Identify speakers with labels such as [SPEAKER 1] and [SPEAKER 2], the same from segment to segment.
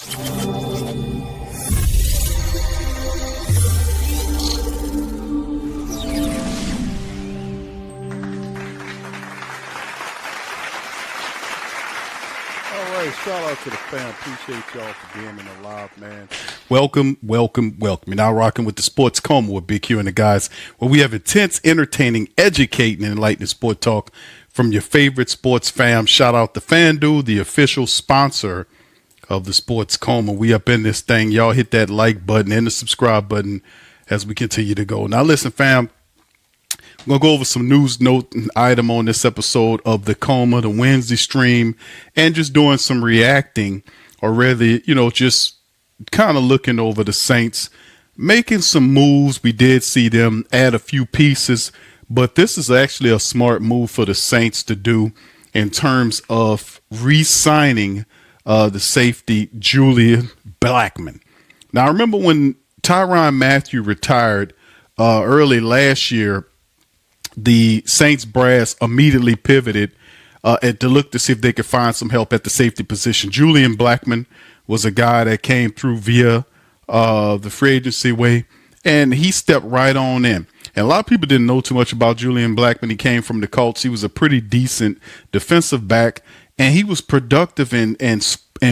[SPEAKER 1] Shout out to the fam. Appreciate y'all for being in the live, man.
[SPEAKER 2] Welcome. You're now rocking with the Sports Coma with Big Q and the guys, where we have intense, entertaining, educating, and enlightening sport talk from your favorite sports fam. Shout out to FanDuel, the official sponsor of the Sports Coma. We up in this thing. Y'all hit that like button and the subscribe button as we continue to go. Now, listen, fam. I'm going to go over some news note item on this episode of the Coma, the Wednesday stream, and just doing some reacting, or rather, just kind of looking over the Saints, making some moves. We did see them add a few pieces, but this is actually a smart move for the Saints to do in terms of re-signing the safety Julian Blackmon. Now, I remember when Tyrann Mathieu retired early last year, the Saints brass immediately pivoted to look to see if they could find some help at the safety position. Julian Blackmon was a guy that came through via the free agency way, and he stepped right on in. And a lot of people didn't know too much about Julian Blackmon. He came from the Colts. He was a pretty decent defensive back, and he was productive in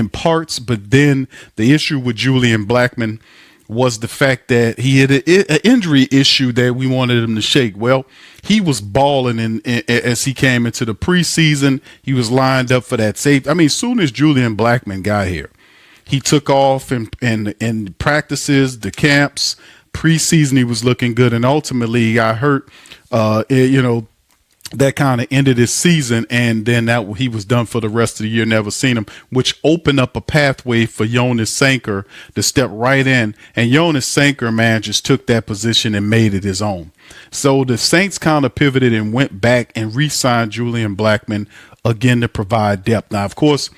[SPEAKER 2] parts. But then the issue with Julian Blackmon was the fact that he had an injury issue that we wanted him to shake. Well, he was balling as he came into the preseason. He was lined up for that safety. I mean, as soon as Julian Blackmon got here, he took off in practices, the camps, preseason. He was looking good, and ultimately he got hurt. That kind of ended his season, and then he was done for the rest of the year. Never seen him, which opened up a pathway for Jonas Sanker to step right in. And Jonas Sanker, man, just took that position and made it his own. So the Saints kind of pivoted and went back and re-signed Julian Blackmon again to provide depth. Now, of course,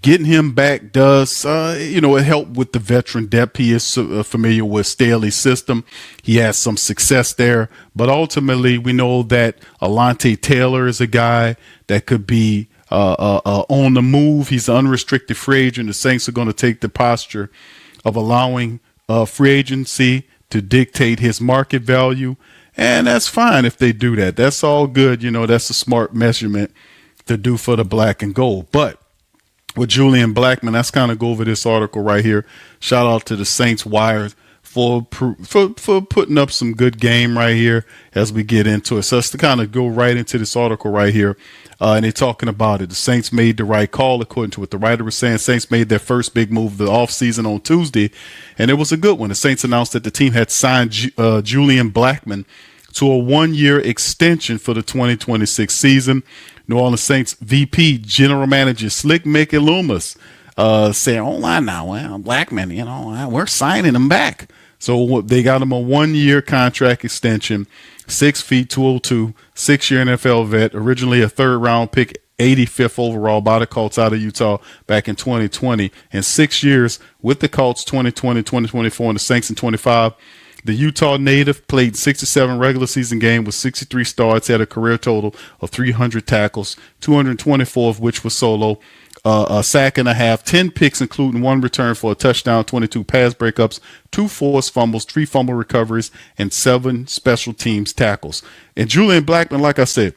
[SPEAKER 2] getting him back does, it helped with the veteran depth. He is familiar with Staley's system. He has some success there. But ultimately, we know that Alontae Taylor is a guy that could be on the move. He's an unrestricted free agent. The Saints are going to take the posture of allowing free agency to dictate his market value. And that's fine if they do that. That's all good. That's a smart measurement to do for the black and gold. But with Julian Blackmon, let's kind of go over this article right here. Shout out to the Saints Wire for putting up some good game right here as we get into it. So let's kind of go right into this article right here. And they're talking about it. The Saints made the right call, according to what the writer was saying. Saints made their first big move of the offseason on Tuesday, and it was a good one. The Saints announced that the team had signed Julian Blackmon to a one-year extension for the 2026 season. New Orleans Saints VP General Manager Slick Mickey Loomis saying, "Oh, I know, Blackmon, we're signing him back." So they got him a one-year contract extension, 6 feet 202, 6-year NFL vet, originally a third-round pick, 85th overall by the Colts out of Utah back in 2020, and 6 years with the Colts, 2020, 2024, and the Saints in 25. The Utah native played 67 regular season games with 63 starts, had a career total of 300 tackles, 224 of which was solo, a sack and a half, 10 picks, including 1 return for a touchdown, 22 pass breakups, 2 forced fumbles, 3 fumble recoveries, and 7 special teams tackles. And Julian Blackmon, like I said,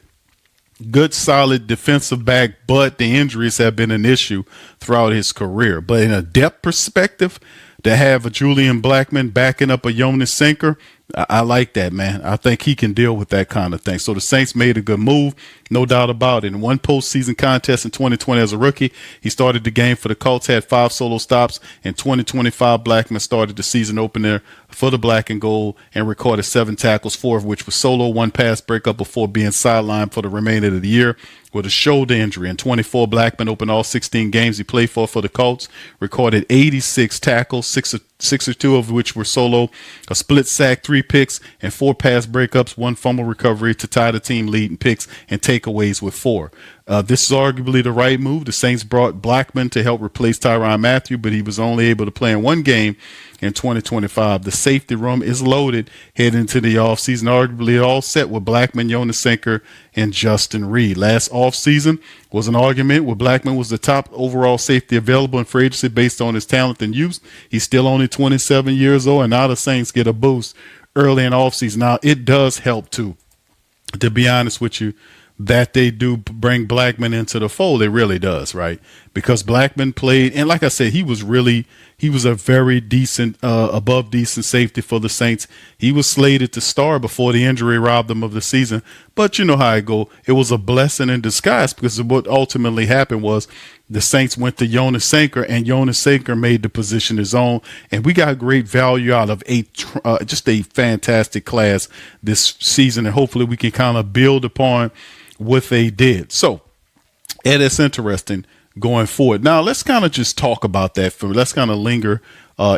[SPEAKER 2] good, solid defensive back, but the injuries have been an issue throughout his career. But in a depth perspective, to have a Julian Blackmon backing up a Jonas Sanker, I like that, man. I think he can deal with that kind of thing. So the Saints made a good move, no doubt about it. In one postseason contest in 2020 as a rookie, he started the game for the Colts, had 5 solo stops. In 2025, Blackmon started the season opener for the black and gold and recorded 7 tackles, 4 of which was solo, 1 pass breakup before being sidelined for the remainder of the year with a shoulder injury. In 24, Blackmon opened all 16 games he played for the Colts, recorded 86 tackles, 6 or 2 of which were solo, a split sack, 3 picks, and 4 pass breakups, 1 fumble recovery to tie the team lead in picks and takeaways with 4. This is arguably the right move. The Saints brought Blackmon to help replace Tyrann Mathieu, but he was only able to play in one game in 2025. The safety room is loaded heading into the offseason, arguably all set with Blackmon, Jonas Sinker, and Justin Reed. Last offseason was an argument where Blackmon was the top overall safety available in free agency based on his talent and use. He's still only 27 years old, and now the Saints get a boost early in offseason. Now, it does help, too, to be honest with you, that they do bring Blackmon into the fold. It really does, right? Because Blackmon played, and like I said, he was a very decent, above decent safety for the Saints. He was slated to start before the injury robbed them of the season. But you know how it go. It was a blessing in disguise, because what ultimately happened was the Saints went to Jonas Sinker, and Jonas Sinker made the position his own. And we got great value out of just a fantastic class this season. And hopefully we can kind of build upon what they did. So, and it's interesting going forward. Now, let's kind of just talk about that. Let's kind of linger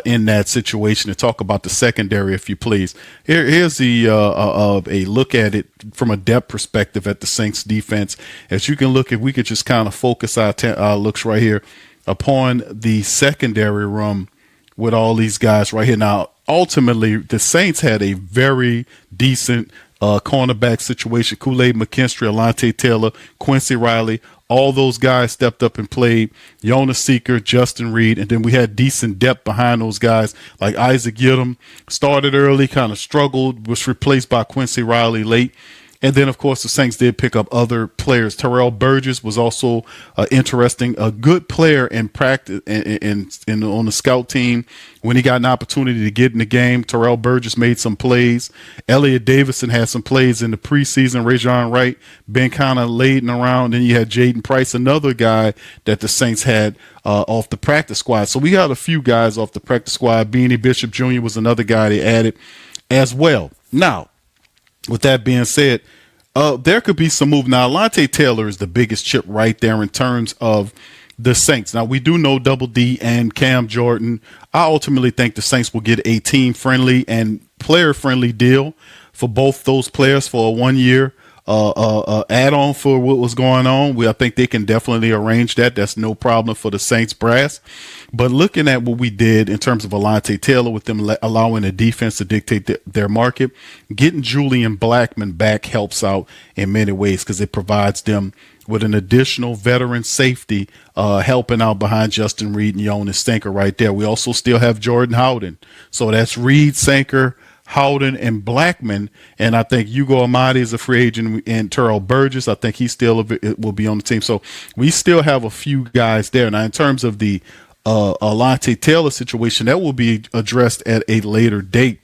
[SPEAKER 2] in that situation and talk about the secondary, if you please. Here's a look at it from a depth perspective at the Saints defense. As you can look, if we could just kind of focus our looks right here upon the secondary room with all these guys right here. Now, ultimately, the Saints had a very decent cornerback situation. Kool-Aid McKinstry, Alontae Taylor, Quincy Riley, all those guys stepped up and played. Jonas Sinker, Justin Reed, and then we had decent depth behind those guys like Isaac Yiadom. Started early, kind of struggled, was replaced by Quincy Riley late. And then, of course, the Saints did pick up other players. Terrell Burgess was also interesting, a good player in practice and on the scout team. When he got an opportunity to get in the game, Terrell Burgess made some plays. Elliot Davison had some plays in the preseason. Rajon Wright been kind of laden around. Then you had Jaden Price, another guy that the Saints had off the practice squad. So we got a few guys off the practice squad. Beanie Bishop Jr. was another guy they added as well. Now, with that being said, there could be some move. Now, Alontae Taylor is the biggest chip right there in terms of the Saints. Now, we do know Double D and Cam Jordan. I ultimately think the Saints will get a team-friendly and player-friendly deal for both those players for a 1-year add-on for what was going on. I think they can definitely arrange that. That's no problem for the Saints brass. But looking at what we did in terms of Alontae Taylor, with them allowing the defense to dictate their market, getting Julian Blackmon back helps out in many ways, because it provides them with an additional veteran safety helping out behind Justin Reed and Jonas Sinker right there. We also still have Jordan Howden. So that's Reed, Sinker, Howden, and Blackmon. And I think Hugo Amadi is a free agent, and Terrell Burgess, I think he still will be on the team. So we still have a few guys there. Now, in terms of the Alontae Taylor situation, that will be addressed at a later date.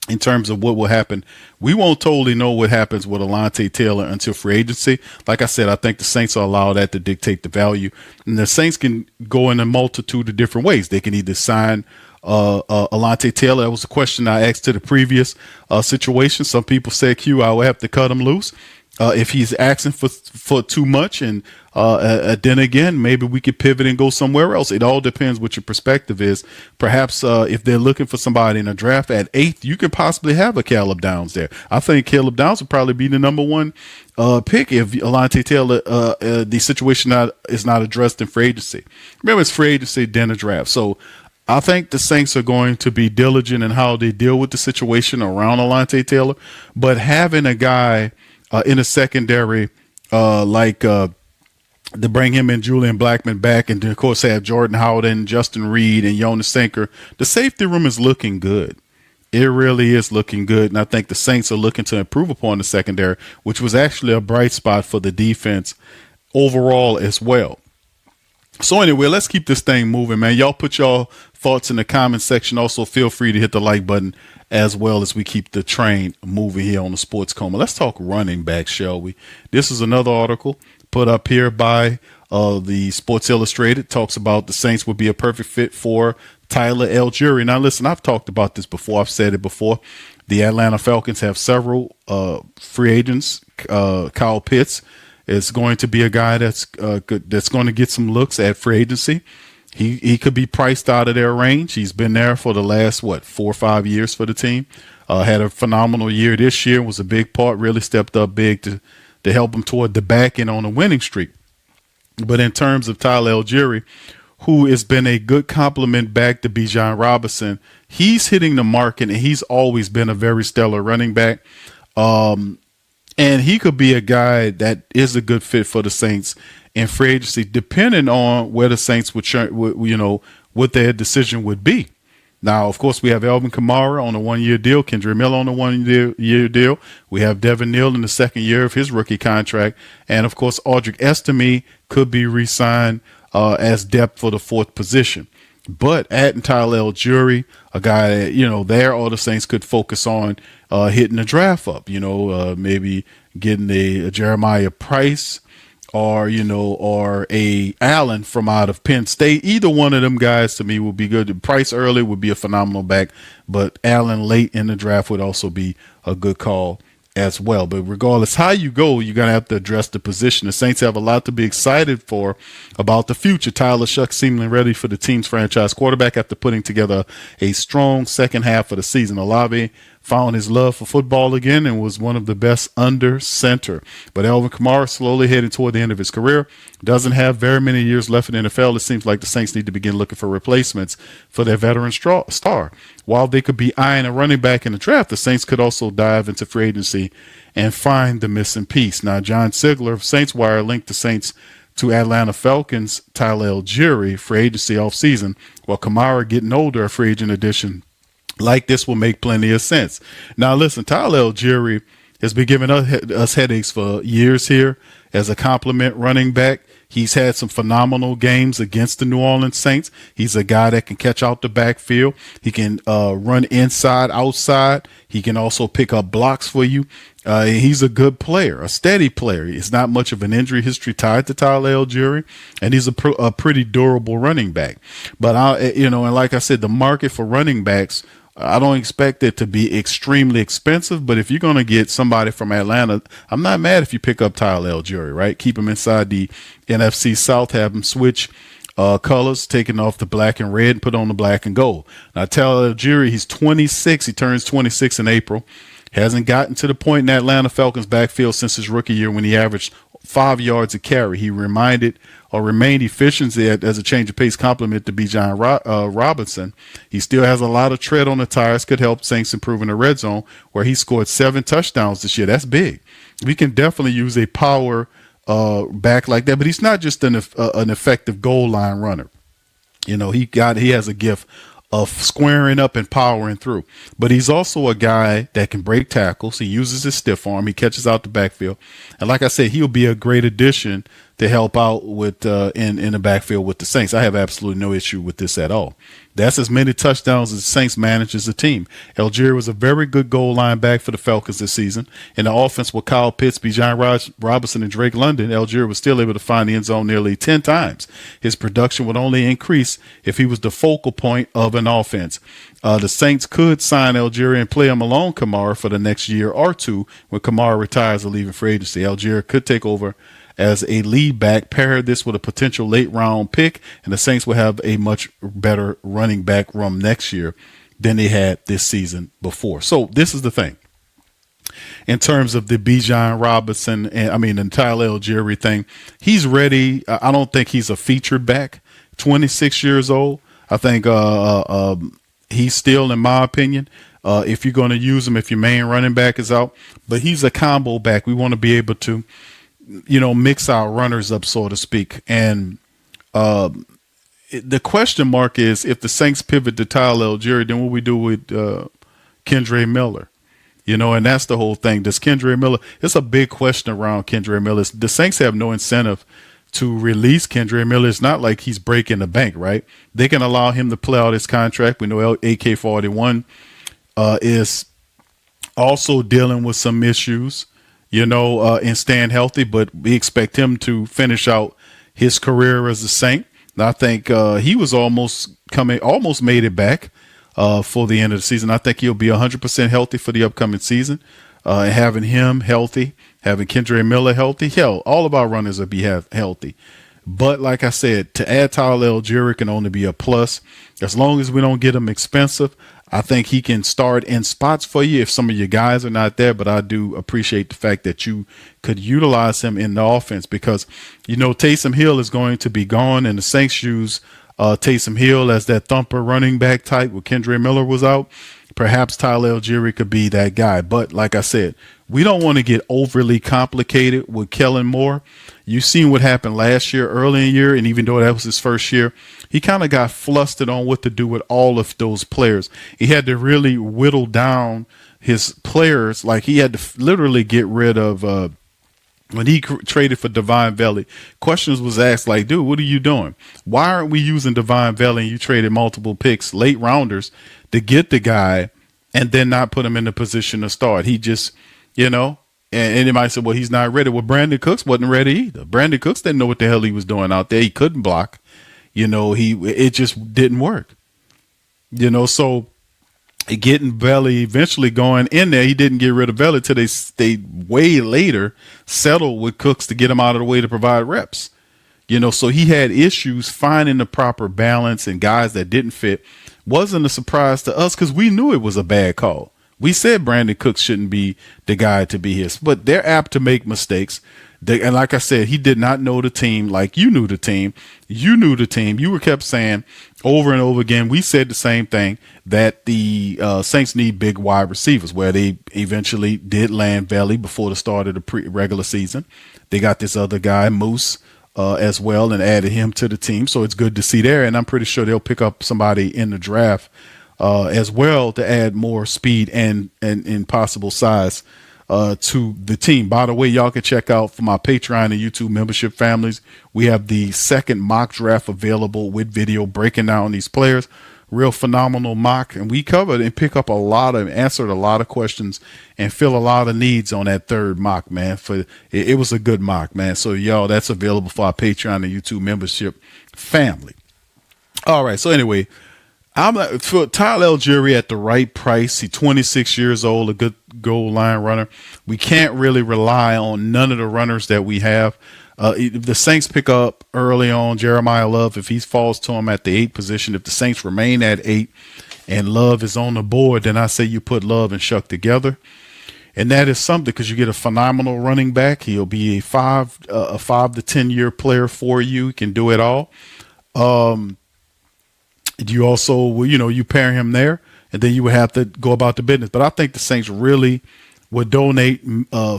[SPEAKER 2] In terms of what will happen, we won't totally know what happens with Alontae Taylor until free agency. Like I said, I think the Saints will allow that to dictate the value. And the Saints can go in a multitude of different ways. They can either sign Alontae Taylor. That was a question I asked to the previous situation. Some people said, Q, I will have to cut him loose if he's asking for too much. And then again, maybe we could pivot and go somewhere else. It all depends what your perspective is. Perhaps if they're looking for somebody in a draft at 8th, you could possibly have a Caleb Downs there. I think Caleb Downs would probably be the number 1 pick if Alontae Taylor, the situation is not addressed in free agency. Remember, it's free agency, then a draft. So I think the Saints are going to be diligent in how they deal with the situation around Alontae Taylor. But having a guy in a secondary to bring him and Julian Blackmon back, and then, of course, have Jordan Howden, Justin Reed, and Jonas Sinker, the safety room is looking good. It really is looking good, and I think the Saints are looking to improve upon the secondary, which was actually a bright spot for the defense overall as well. So anyway, let's keep this thing moving, man. Y'all put y'all thoughts in the comment section. Also, feel free to hit the like button as well as we keep the train moving here on the Sports Coma. Let's talk running back, shall we? This is another article put up here by the Sports Illustrated. Talks about the Saints would be a perfect fit for Tyler Allgeier. Now, listen, I've talked about this before. I've said it before. The Atlanta Falcons have several free agents. Kyle Pitts is going to be a guy that's going to get some looks at free agency. He could be priced out of their range. He's been there for the last, 4 or 5 years for the team. Had a phenomenal year this year, was a big part, really stepped up big to help him toward the back end on a winning streak. But in terms of Tyler Allgeier, who has been a good complement back to Bijan Robinson, he's hitting the market, and he's always been a very stellar running back. And he could be a guy that is a good fit for the Saints in free agency, depending on where the Saints would what their decision would be. Now, of course, we have Alvin Kamara on a 1-year deal, Kendre Miller on a 1-year deal. We have Devin Neal in the second year of his rookie contract. And, of course, Audric Estime could be re-signed as depth for the fourth position. But adding Tyler Allgeier, a guy that, there all the Saints could focus on hitting the draft up, maybe getting a Jeremiah Price or a Allen from out of Penn State. Either one of them guys to me would be good. Price early would be a phenomenal back, but Allen late in the draft would also be a good call as well. But regardless how you go, you're going to have to address the position. The Saints have a lot to be excited for about the future. Tyler Shuck seemingly ready for the team's franchise quarterback after putting together a strong second half of the season. Olave found his love for football again and was one of the best under center. But Alvin Kamara slowly heading toward the end of his career. Doesn't have very many years left in the NFL. It seems like the Saints need to begin looking for replacements for their veteran star. While they could be eyeing a running back in the draft, the Saints could also dive into free agency and find the missing piece. Now, John Sigler of Saints Wire linked the Saints to Atlanta Falcons' Tyler Allgeier free agency offseason, while Kamara getting older, a free agent addition like this will make plenty of sense. Now, listen, Tyler Allgeier has been giving us headaches for years here as a complement running back. He's had some phenomenal games against the New Orleans Saints. He's a guy that can catch out the backfield. He can run inside, outside. He can also pick up blocks for you. He's a good player, a steady player. It's not much of an injury history tied to Tyler Allgeier, and he's a pretty durable running back. But and like I said, the market for running backs, I don't expect it to be extremely expensive, but if you're going to get somebody from Atlanta, I'm not mad if you pick up Tyler Allgeier, right? Keep him inside the NFC South, have him switch colors, taking off the black and red and put on the black and gold. Now, Tyler Allgeier, he's 26. He turns 26 in April. Hasn't gotten to the point in the Atlanta Falcons backfield since his rookie year when he averaged 5 yards a carry. He remained efficient as a change of pace complement to Bijan Robinson. He still has a lot of tread on the tires, could help Saints improve in the red zone, where he scored 7 touchdowns this year. That's big. We can definitely use a power back like that, but he's not just an effective goal line runner. He has a gift of squaring up and powering through. But he's also a guy that can break tackles. He uses his stiff arm. He catches out the backfield. And like I said, he'll be a great addition to help out with in the backfield with the Saints. I have absolutely no issue with this at all. That's as many touchdowns as the Saints manage as a team. Allgeier was a very good goal line back for the Falcons this season. In the offense with Kyle Pitts, Bijan Robinson, and Drake London, Allgeier was still able to find the end zone nearly 10 times. His production would only increase if he was the focal point of an offense. The Saints could sign Allgeier and play him along Kamara for the next year or two when Kamara retires or leaving free agency. Allgeier could take over as a lead back, pair this with a potential late round pick, and the Saints will have a much better running back room next year than they had this season before. So this is the thing. In terms of the Bijan Robinson and Tyler Allgeier thing, he's ready. I don't think he's a featured back, 26 years old. I think he's still, in my opinion, if you're going to use him, if your main running back is out, but he's a combo back. We want to be able to mix our runners up, so to speak. And the question mark is, if the Saints pivot to Tyler Allgeier, then what we do with Kendre Miller? And that's the whole thing. Does Kendre Miller, it's a big question around Kendre Miller. The Saints have no incentive to release Kendre Miller. It's not like he's breaking the bank, right? They can allow him to play out his contract. We know AK-41 is also dealing with some issues, and staying healthy, but we expect him to finish out his career as a Saint. And I think he was almost made it back for the end of the season. I think he'll be 100% healthy for the upcoming season. Having him healthy, having Kendre Miller healthy, all of our runners will be healthy. But like I said, to add Tyler Allgeier can only be a plus. As long as we don't get him expensive, I think he can start in spots for you if some of your guys are not there, but I do appreciate the fact that you could utilize him in the offense because, Taysom Hill is going to be gone, and the Saints use Taysom Hill as that thumper running back type when Kendre Miller was out. Perhaps Tyler Allgeier could be that guy. But like I said, we don't want to get overly complicated with Kellen Moore. You've seen what happened last year, early in the year, and even though that was his first year, he kind of got flustered on what to do with all of those players. He had to really whittle down his players. Like he had to literally get rid of when he traded for Divine Valley, questions was asked like, dude, what are you doing? Why aren't we using Divine Valley and you traded multiple picks, late rounders, to get the guy and then not put him in the position to start? He just, and anybody said, well, he's not ready. Well, Brandon Cooks wasn't ready either. Brandon Cooks didn't know what the hell he was doing out there. He couldn't block. It just didn't work. So getting Valley eventually going in there, he didn't get rid of Valley till they way later settled with Cooks to get him out of the way to provide reps. So he had issues finding the proper balance and guys that didn't fit. Wasn't a surprise to us because we knew it was a bad call. We said Brandon Cooks shouldn't be the guy to be his, but they're apt to make mistakes. And like I said, he did not know the team like you knew the team. You knew the team. You were kept saying over and over again, we said the same thing, that the Saints need big wide receivers, where they eventually did land Valley before the start of the regular season. They got this other guy, Moose, as well, and added him to the team. So it's good to see there. And I'm pretty sure they'll pick up somebody in the draft as well to add more speed and possible size to the team. By the way, y'all can check out for my Patreon and YouTube membership families. We have the second mock draft available with video breaking down these players. Real phenomenal mock. And we covered and answered a lot of questions and fill a lot of needs on that third mock, man. It was a good mock, man. So y'all, that's available for our Patreon and YouTube membership family. All right. So anyway, I'm for Tyler Allgeier at the right price. He's 26 years old, a good goal line runner. We can't really rely on none of the runners that we have. If the Saints pick up early on Jeremiah Love, if he falls to him at the 8 position, if the Saints remain at 8 and Love is on the board, then I say you put Love and Shuck together. And that is something because you get a phenomenal running back. He'll be a 5 to 10 year player for you. He can do it all. You also, you pair him there, and then you would have to go about the business. But I think the Saints really would donate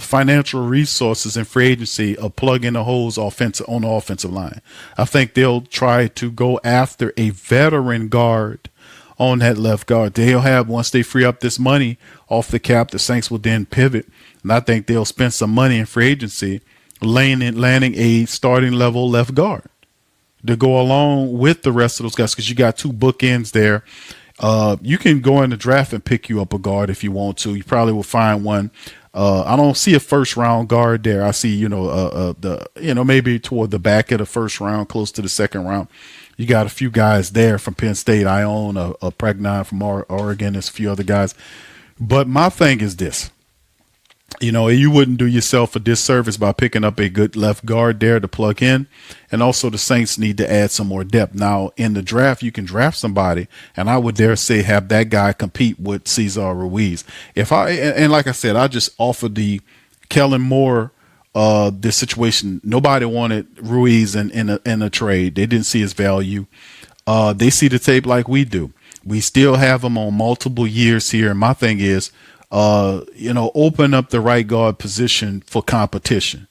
[SPEAKER 2] financial resources in free agency of plugging the holes on the offensive line. I think they'll try to go after a veteran guard on that left guard. They'll have, once they free up this money off the cap, the Saints will then pivot. And I think they'll spend some money in free agency landing a starting level left guard to go along with the rest of those guys, because you got 2 bookends there. You can go in the draft and pick you up a guard if you want to. You probably will find one. I don't see a first round guard there. I see, maybe toward the back of the first round, close to the second round. You got a few guys there from Penn State. I own a Pregnon from Oregon. There's a few other guys. But my thing is this. You wouldn't do yourself a disservice by picking up a good left guard there to plug in. And also the Saints need to add some more depth. Now, in the draft, you can draft somebody, and I would dare say have that guy compete with Cesar Ruiz. And like I said, I just offered the Kellen Moore this situation. Nobody wanted Ruiz in a trade. They didn't see his value. They see the tape like we do. We still have him on multiple years here. And my thing is, open up the right guard position for competition.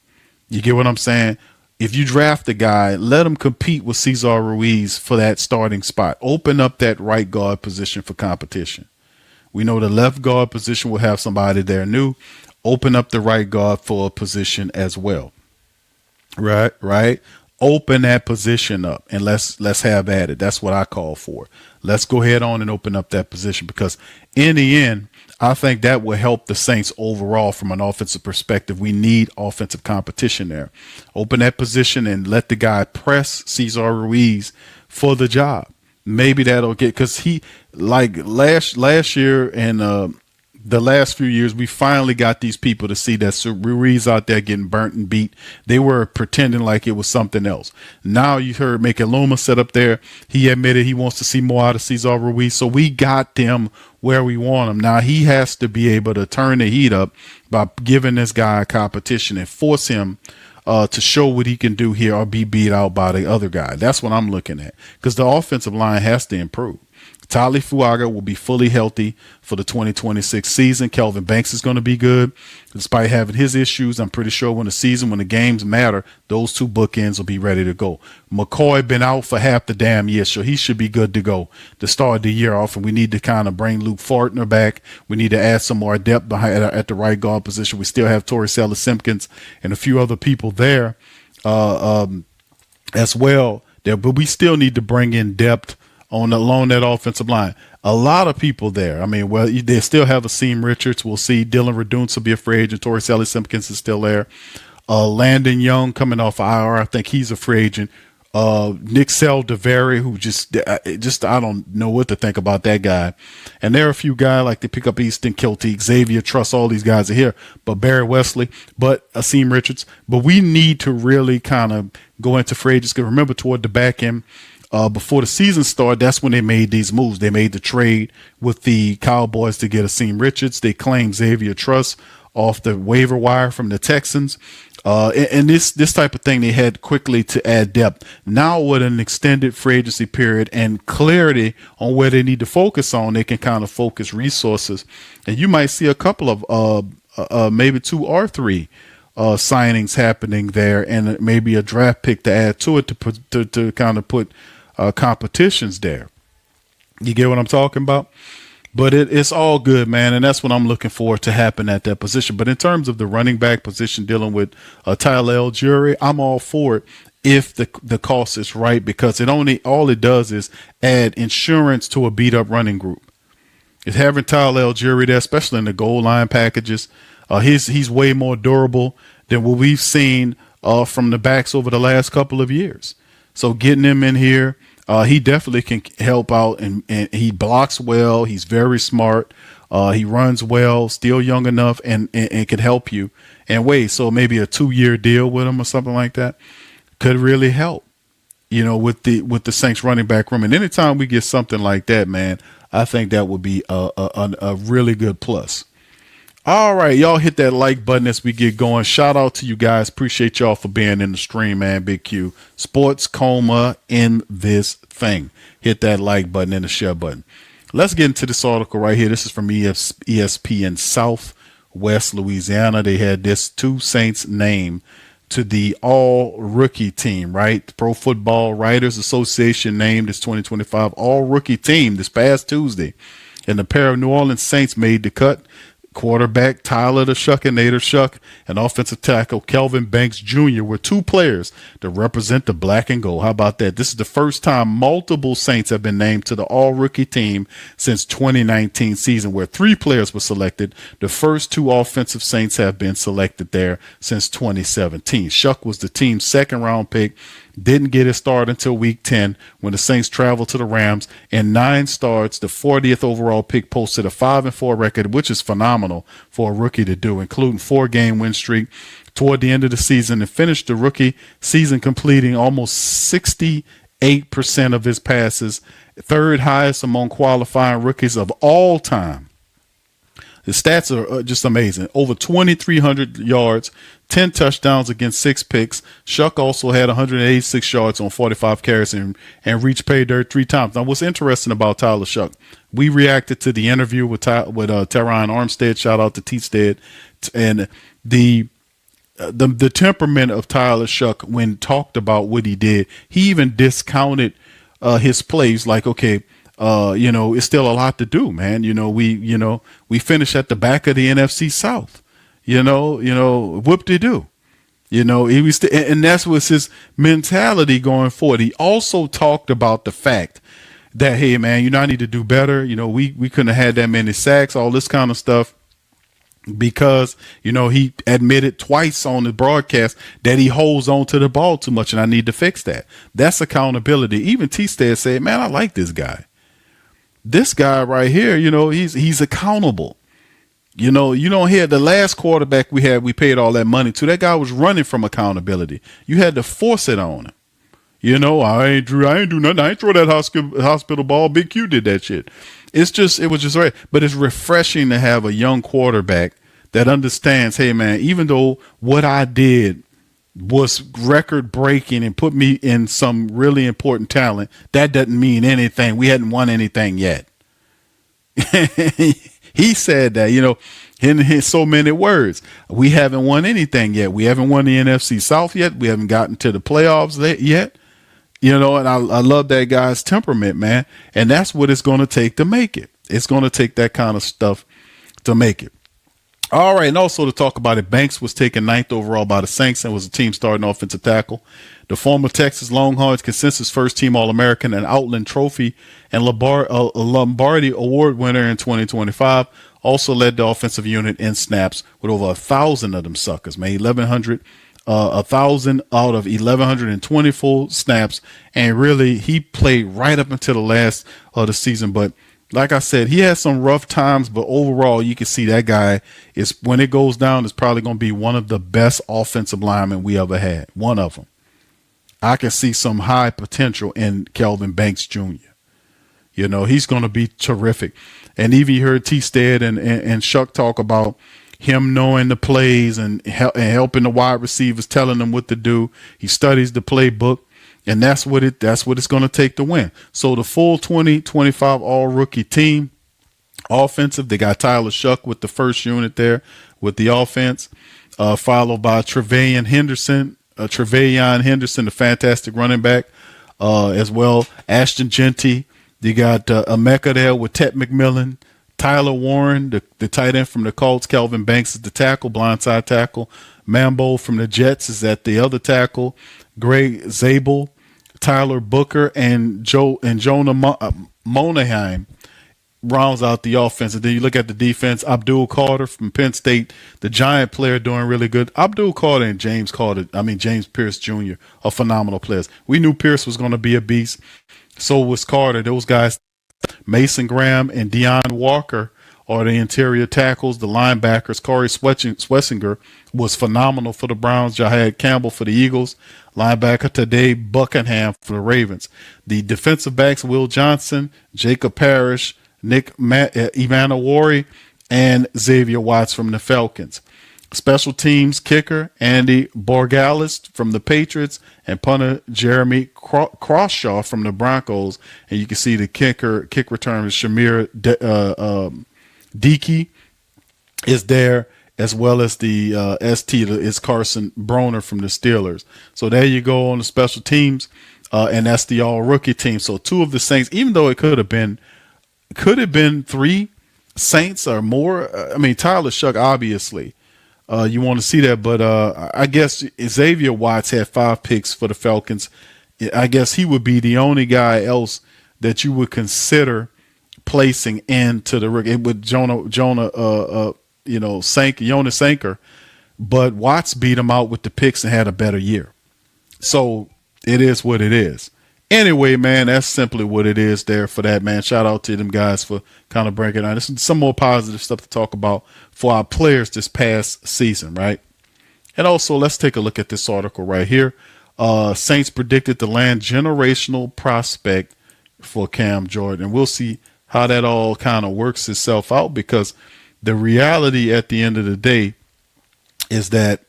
[SPEAKER 2] You get what I'm saying? If you draft a guy, let him compete with Cesar Ruiz for that starting spot. Open up that right guard position for competition. We know the left guard position will have somebody there new. Open up the right guard for a position as well. Right. Open that position up and let's have at it. That's what I call for. Let's go ahead on and open up that position, because in the end, I think that will help the Saints overall from an offensive perspective. We need offensive competition there. Open that position and let the guy press Cesar Ruiz for the job. Maybe that'll get, because he, like last year in the last few years, we finally got these people to see that Ruiz out there getting burnt and beat. They were pretending like it was something else. Now you heard Mekaluma sit up there. He admitted he wants to see more out of Cesar Ruiz. So we got them where we want them. Now he has to be able to turn the heat up by giving this guy a competition and force him to show what he can do here or be beat out by the other guy. That's what I'm looking at, because the offensive line has to improve. Tali Fuaga will be fully healthy for the 2026 season. Kelvin Banks is going to be good. Despite having his issues, I'm pretty sure when the games matter, those two bookends will be ready to go. McCoy been out for half the damn year, so he should be good to go to start the year off. And we need to kind of bring Luke Fortner back. We need to add some more depth at the right guard position. We still have Torrey Simpkins and a few other people there as well. But we still need to bring in depth along that offensive line. A lot of people there. I mean, well, they still have Asim Richards. We'll see. Dylan Radunz will be a free agent. Torrey Simpkins is still there. Landon Young coming off IR. I think he's a free agent. Nick Saldiveri, who just I don't know what to think about that guy. And there are a few guys like they pick up Easton Kilty, Xavier Truss, all these guys are here. But Barry Wesley, but Asim Richards. But we need to really kind of go into free agents. Because remember, toward the back end, before the season started, that's when they made these moves. They made the trade with the Cowboys to get Asim Richards. They claimed Xavier Truss off the waiver wire from the Texans. And this type of thing they had quickly to add depth. Now with an extended free agency period and clarity on where they need to focus on, they can kind of focus resources. And you might see a couple of maybe 2 or 3 signings happening there, and maybe a draft pick to add to it to kind of put competitions there. You get what I'm talking about? But it's all good, man, and that's what I'm looking for to happen at that position. But in terms of the running back position, dealing with Tyler Allgeier, I'm all for it if the cost is right, because all it does is add insurance to a beat up running group. It's having Tyler Allgeier there, especially in the goal line packages. He's way more durable than what we've seen from the backs over the last couple of years. So getting him in here, he definitely can help out, and he blocks well. He's very smart. He runs well, still young enough, and can help you in ways. So maybe a 2-year deal with him or something like that could really help, with the Saints running back room. And anytime we get something like that, man, I think that would be a really good plus. All right, y'all hit that like button as we get going. Shout out to you guys. Appreciate y'all for being in the stream, man. Big Q. Sports Coma in this thing. Hit that like button and the share button. Let's get into this article right here. This is from ESPN Southwest Louisiana. They had this 2 Saints named to the all-rookie team, right? Pro Football Writers Association named this 2025 all-rookie team this past Tuesday. And the pair of New Orleans Saints made the cut. Quarterback Tyler the Shuckinator Shuck and offensive tackle Kelvin Banks Jr. were 2 players to represent the black and gold. How about that? This is the first time multiple Saints have been named to the all-rookie team since 2019 season, where 3 players were selected. The first 2 offensive Saints have been selected there since 2017. Shuck was the team's 2nd-round pick. Didn't get his start until week 10 when the Saints traveled to the Rams. In 9 starts, the 40th overall pick posted a 5-4 record, which is phenomenal for a rookie to do, including 4-game win streak toward the end of the season, and finished the rookie season completing almost 68% of his passes, 3rd highest among qualifying rookies of all time. The stats are just amazing. Over 2,300 yards, 10 touchdowns against 6 picks. Shuck also had 186 yards on 45 carries and reached pay dirt 3 times. Now, what's interesting about Tyler Shuck, we reacted to the interview with Terron Armstead. Shout out to T-Stead. And the temperament of Tyler Shuck when talked about what he did, he even discounted his plays like, okay, it's still a lot to do, man. We finished at the back of the NFC South. Whoop-de-doo. He was, and that's what's his mentality going forward. He also talked about the fact that, hey, man, I need to do better. We couldn't have had that many sacks, all this kind of stuff. Because, he admitted twice on the broadcast that he holds on to the ball too much, and I need to fix that. That's accountability. Even T-Stead said, man, I like this guy. This guy right here, he's accountable. You don't hear the last quarterback we had, we paid all that money to. That guy was running from accountability. You had to force it on him. I ain't do nothing. I ain't throw that hospital ball. Big Q did that shit. It was just right. But it's refreshing to have a young quarterback that understands, hey man, even though what I did was record breaking and put me in some really important talent, that doesn't mean anything. We hadn't won anything yet. He said that, in so many words. We haven't won anything yet. We haven't won the NFC South yet. We haven't gotten to the playoffs yet. And I love that guy's temperament, man. And that's what it's going to take to make it. It's going to take that kind of stuff to make it. All right, and also to talk about it, Banks was taken 9th overall by the Saints and was a team starting offensive tackle. The former Texas Longhorns consensus first-team All-American and Outland Trophy and Lombardi Award winner in 2025 also led the offensive unit in snaps with over 1,000 of them suckers, man. 1,100 out of 1,120 full snaps, and really he played right up until the last of the season, but like I said, he had some rough times, but overall, you can see that guy is, when it goes down, is probably going to be one of the best offensive linemen we ever had. One of them. I can see some high potential in Kelvin Banks Jr. He's going to be terrific. And even you heard T. Stead and Shuck talk about him knowing the plays and helping the wide receivers, telling them what to do. He studies the playbook. And that's what it's going to take to win. So the full 2025 all-rookie team, offensive, they got Tyler Shuck with the first unit there with the offense, followed by Trevayon Henderson, the fantastic running back, as well. Ashton Genty. You got Emeka there with Ted McMillan. Tyler Warren, the tight end from the Colts. Kelvin Banks is the tackle, blindside tackle. Mambo from the Jets is at the other tackle. Greg Zabel, Tyler Booker, and Jonah Monahan rounds out the offense. And then you look at the defense, Abdul Carter from Penn State, the giant player, doing really good. Abdul Carter and James Pierce Jr. are phenomenal players. We knew Pierce was going to be a beast. So was Carter. Those guys, Mason Graham and Deion Walker, are the interior tackles. The linebackers, Corey Swessinger was phenomenal for the Browns. Jahad Campbell for the Eagles. Linebacker today, Buckingham for the Ravens. The defensive backs, Will Johnson, Jacob Parrish, Nick Ivanowari, and Xavier Watts from the Falcons. Special teams kicker, Andy Borgalis from the Patriots, and punter Jeremy Crawshaw from the Broncos. And you can see the kick return is Shamir Dickey is there, as well as the ST is Carson Broner from the Steelers. So there you go on the special teams, and that's the all-rookie team. So two of the Saints, even though it could have been 3 Saints or more. Tyler Shuck, obviously. You want to see that, but I guess Xavier Watts had 5 picks for the Falcons. I guess he would be the only guy else that you would consider placing into the rookie with Jonas Sanker, but Watts beat him out with the picks and had a better year. So it is what it is. Anyway, man, that's simply what it is there for that, man. Shout out to them guys for kind of breaking down. This is some more positive stuff to talk about for our players this past season, right? And also, let's take a look at this article right here. Saints predicted to land generational prospect for Cam Jordan. And we'll see how that all kind of works itself out, because the reality at the end of the day is that,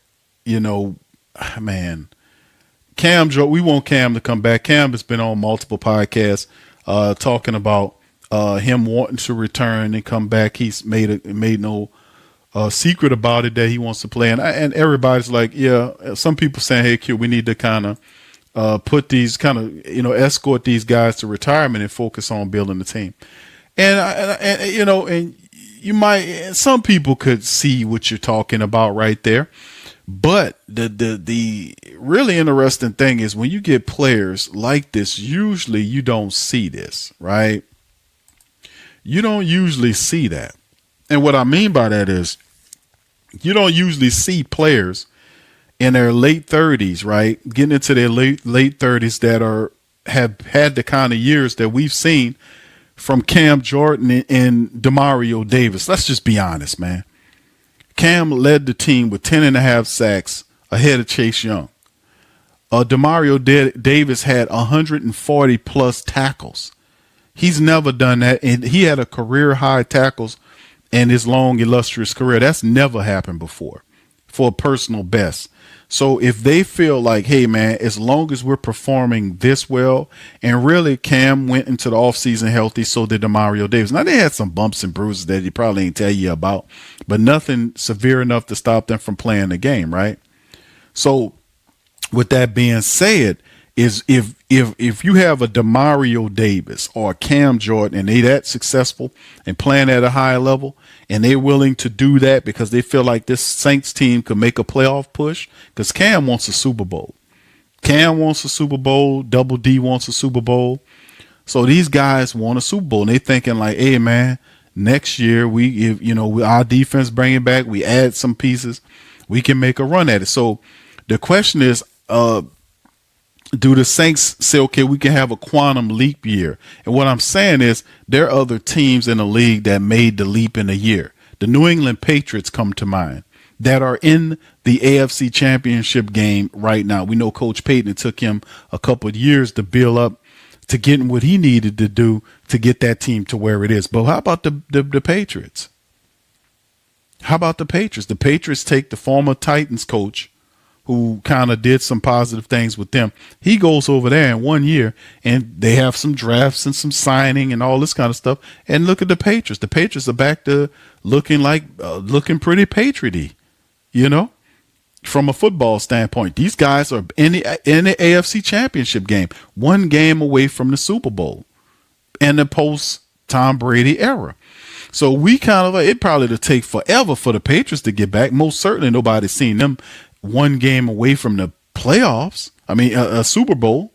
[SPEAKER 2] Cam, we want Cam to come back. Cam has been on multiple podcasts talking about him wanting to return and come back. He's made no secret about it that he wants to play. And everybody's like, yeah, some people saying, hey, Q, we need to kind of put these escort these guys to retirement and focus on building the team. And you might, some people could see what you're talking about right there. But the really interesting thing is when you get players like this, usually you don't see this, right? You don't usually see that. And what I mean by that is you don't usually see players in their late 30s, right? Getting into their late 30s that have had the kind of years that we've seen from Cam Jordan and Demario Davis. Let's just be honest, man. Cam led the team with 10.5 sacks ahead of Chase Young. Davis had 140 plus tackles. He's never done that, and he had a career high tackles in his long, illustrious career. That's never happened before for a personal best. So if they feel like, hey, man, as long as we're performing this well, and really Cam went into the offseason healthy, so did Demario Davis. Now, they had some bumps and bruises that he probably ain't tell you about, but nothing severe enough to stop them from playing the game, right? So with that being said, is if you have a Demario Davis or a Cam Jordan and they that successful and playing at a high level and they're willing to do that because they feel like this Saints team could make a playoff push, because Cam wants a Super Bowl. Cam wants a Super Bowl. Double D wants a Super Bowl. So these guys want a Super Bowl, and they thinking like, hey, man, next year our defense bring it back, we add some pieces, we can make a run at it. So the question is, do the Saints say, okay, we can have a quantum leap year? And what I'm saying is there are other teams in the league that made the leap in a year. The New England Patriots come to mind that are in the AFC Championship game right now. We know Coach Payton, it took him a couple of years to build up to getting what he needed to do to get that team to where it is. But how about the Patriots? How about the Patriots? The Patriots take the former Titans coach who kind of did some positive things with them. He goes over there in 1 year, and they have some drafts and some signing and all this kind of stuff. And look at the Patriots. The Patriots are back to looking pretty Patriot-y, from a football standpoint. These guys are in the AFC Championship game, one game away from the Super Bowl in the post-Tom Brady era. So we it probably will take forever for the Patriots to get back. Most certainly nobody's seen them one game away from the playoffs. I mean, a Super Bowl.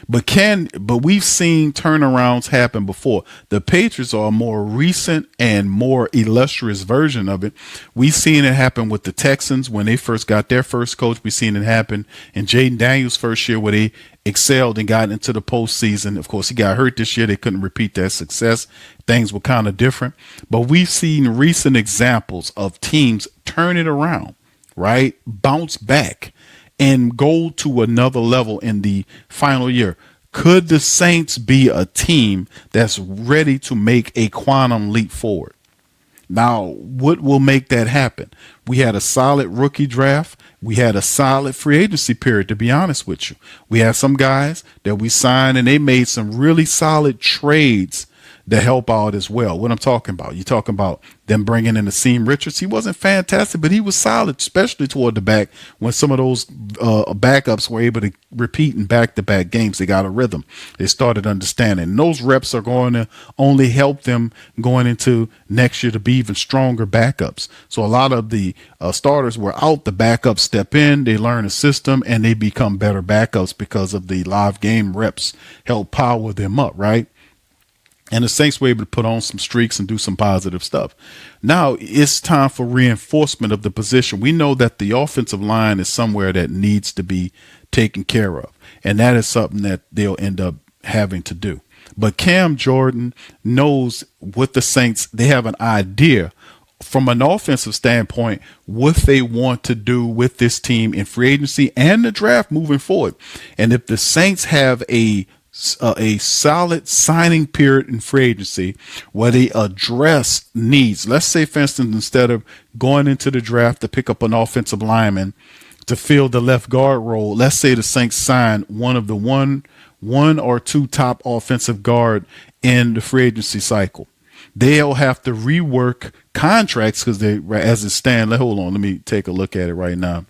[SPEAKER 2] But we've seen turnarounds happen before. The Patriots are a more recent and more illustrious version of it. We've seen it happen with the Texans when they first got their first coach. We've seen it happen in Jaden Daniels' first year where they excelled and got into the postseason. Of course, he got hurt this year. They couldn't repeat that success. Things were kind of different. But we've seen recent examples of teams turn it around, right? Bounce back and go to another level in the final year. Could the Saints be a team that's ready to make a quantum leap forward? Now, what will make that happen? We had a solid rookie draft. We had a solid free agency period, to be honest with you. We had some guys that we signed, and they made some really solid trades to help out as well. What I'm talking about, you're talking about them bringing in Akeem Richards. He wasn't fantastic, but he was solid, especially toward the back when some of those backups were able to repeat in back-to-back games. They got a rhythm. They started understanding. And those reps are going to only help them going into next year to be even stronger backups. So a lot of the starters were out. The backups step in, they learn a system, and they become better backups because of the live game reps help power them up, right? And the Saints were able to put on some streaks and do some positive stuff. Now it's time for reinforcement of the position. We know that the offensive line is somewhere that needs to be taken care of. And that is something that they'll end up having to do. But Cam Jordan knows with the Saints, they have an idea from an offensive standpoint, what they want to do with this team in free agency and the draft moving forward. And if the Saints have a solid signing period in free agency where they address needs. Let's say, for instance, instead of going into the draft to pick up an offensive lineman to fill the left guard role, let's say the Saints sign one of the one or two top offensive guard in the free agency cycle. They'll have to rework contracts because as it stands. Hold on, let me take a look at it right now.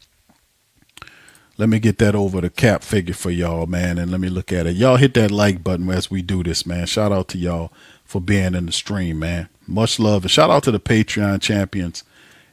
[SPEAKER 2] Let me get that over the cap figure for y'all, man, and let me look at it. Y'all hit that like button as we do this, man. Shout out to y'all for being in the stream, man. Much love. And shout out to the Patreon champions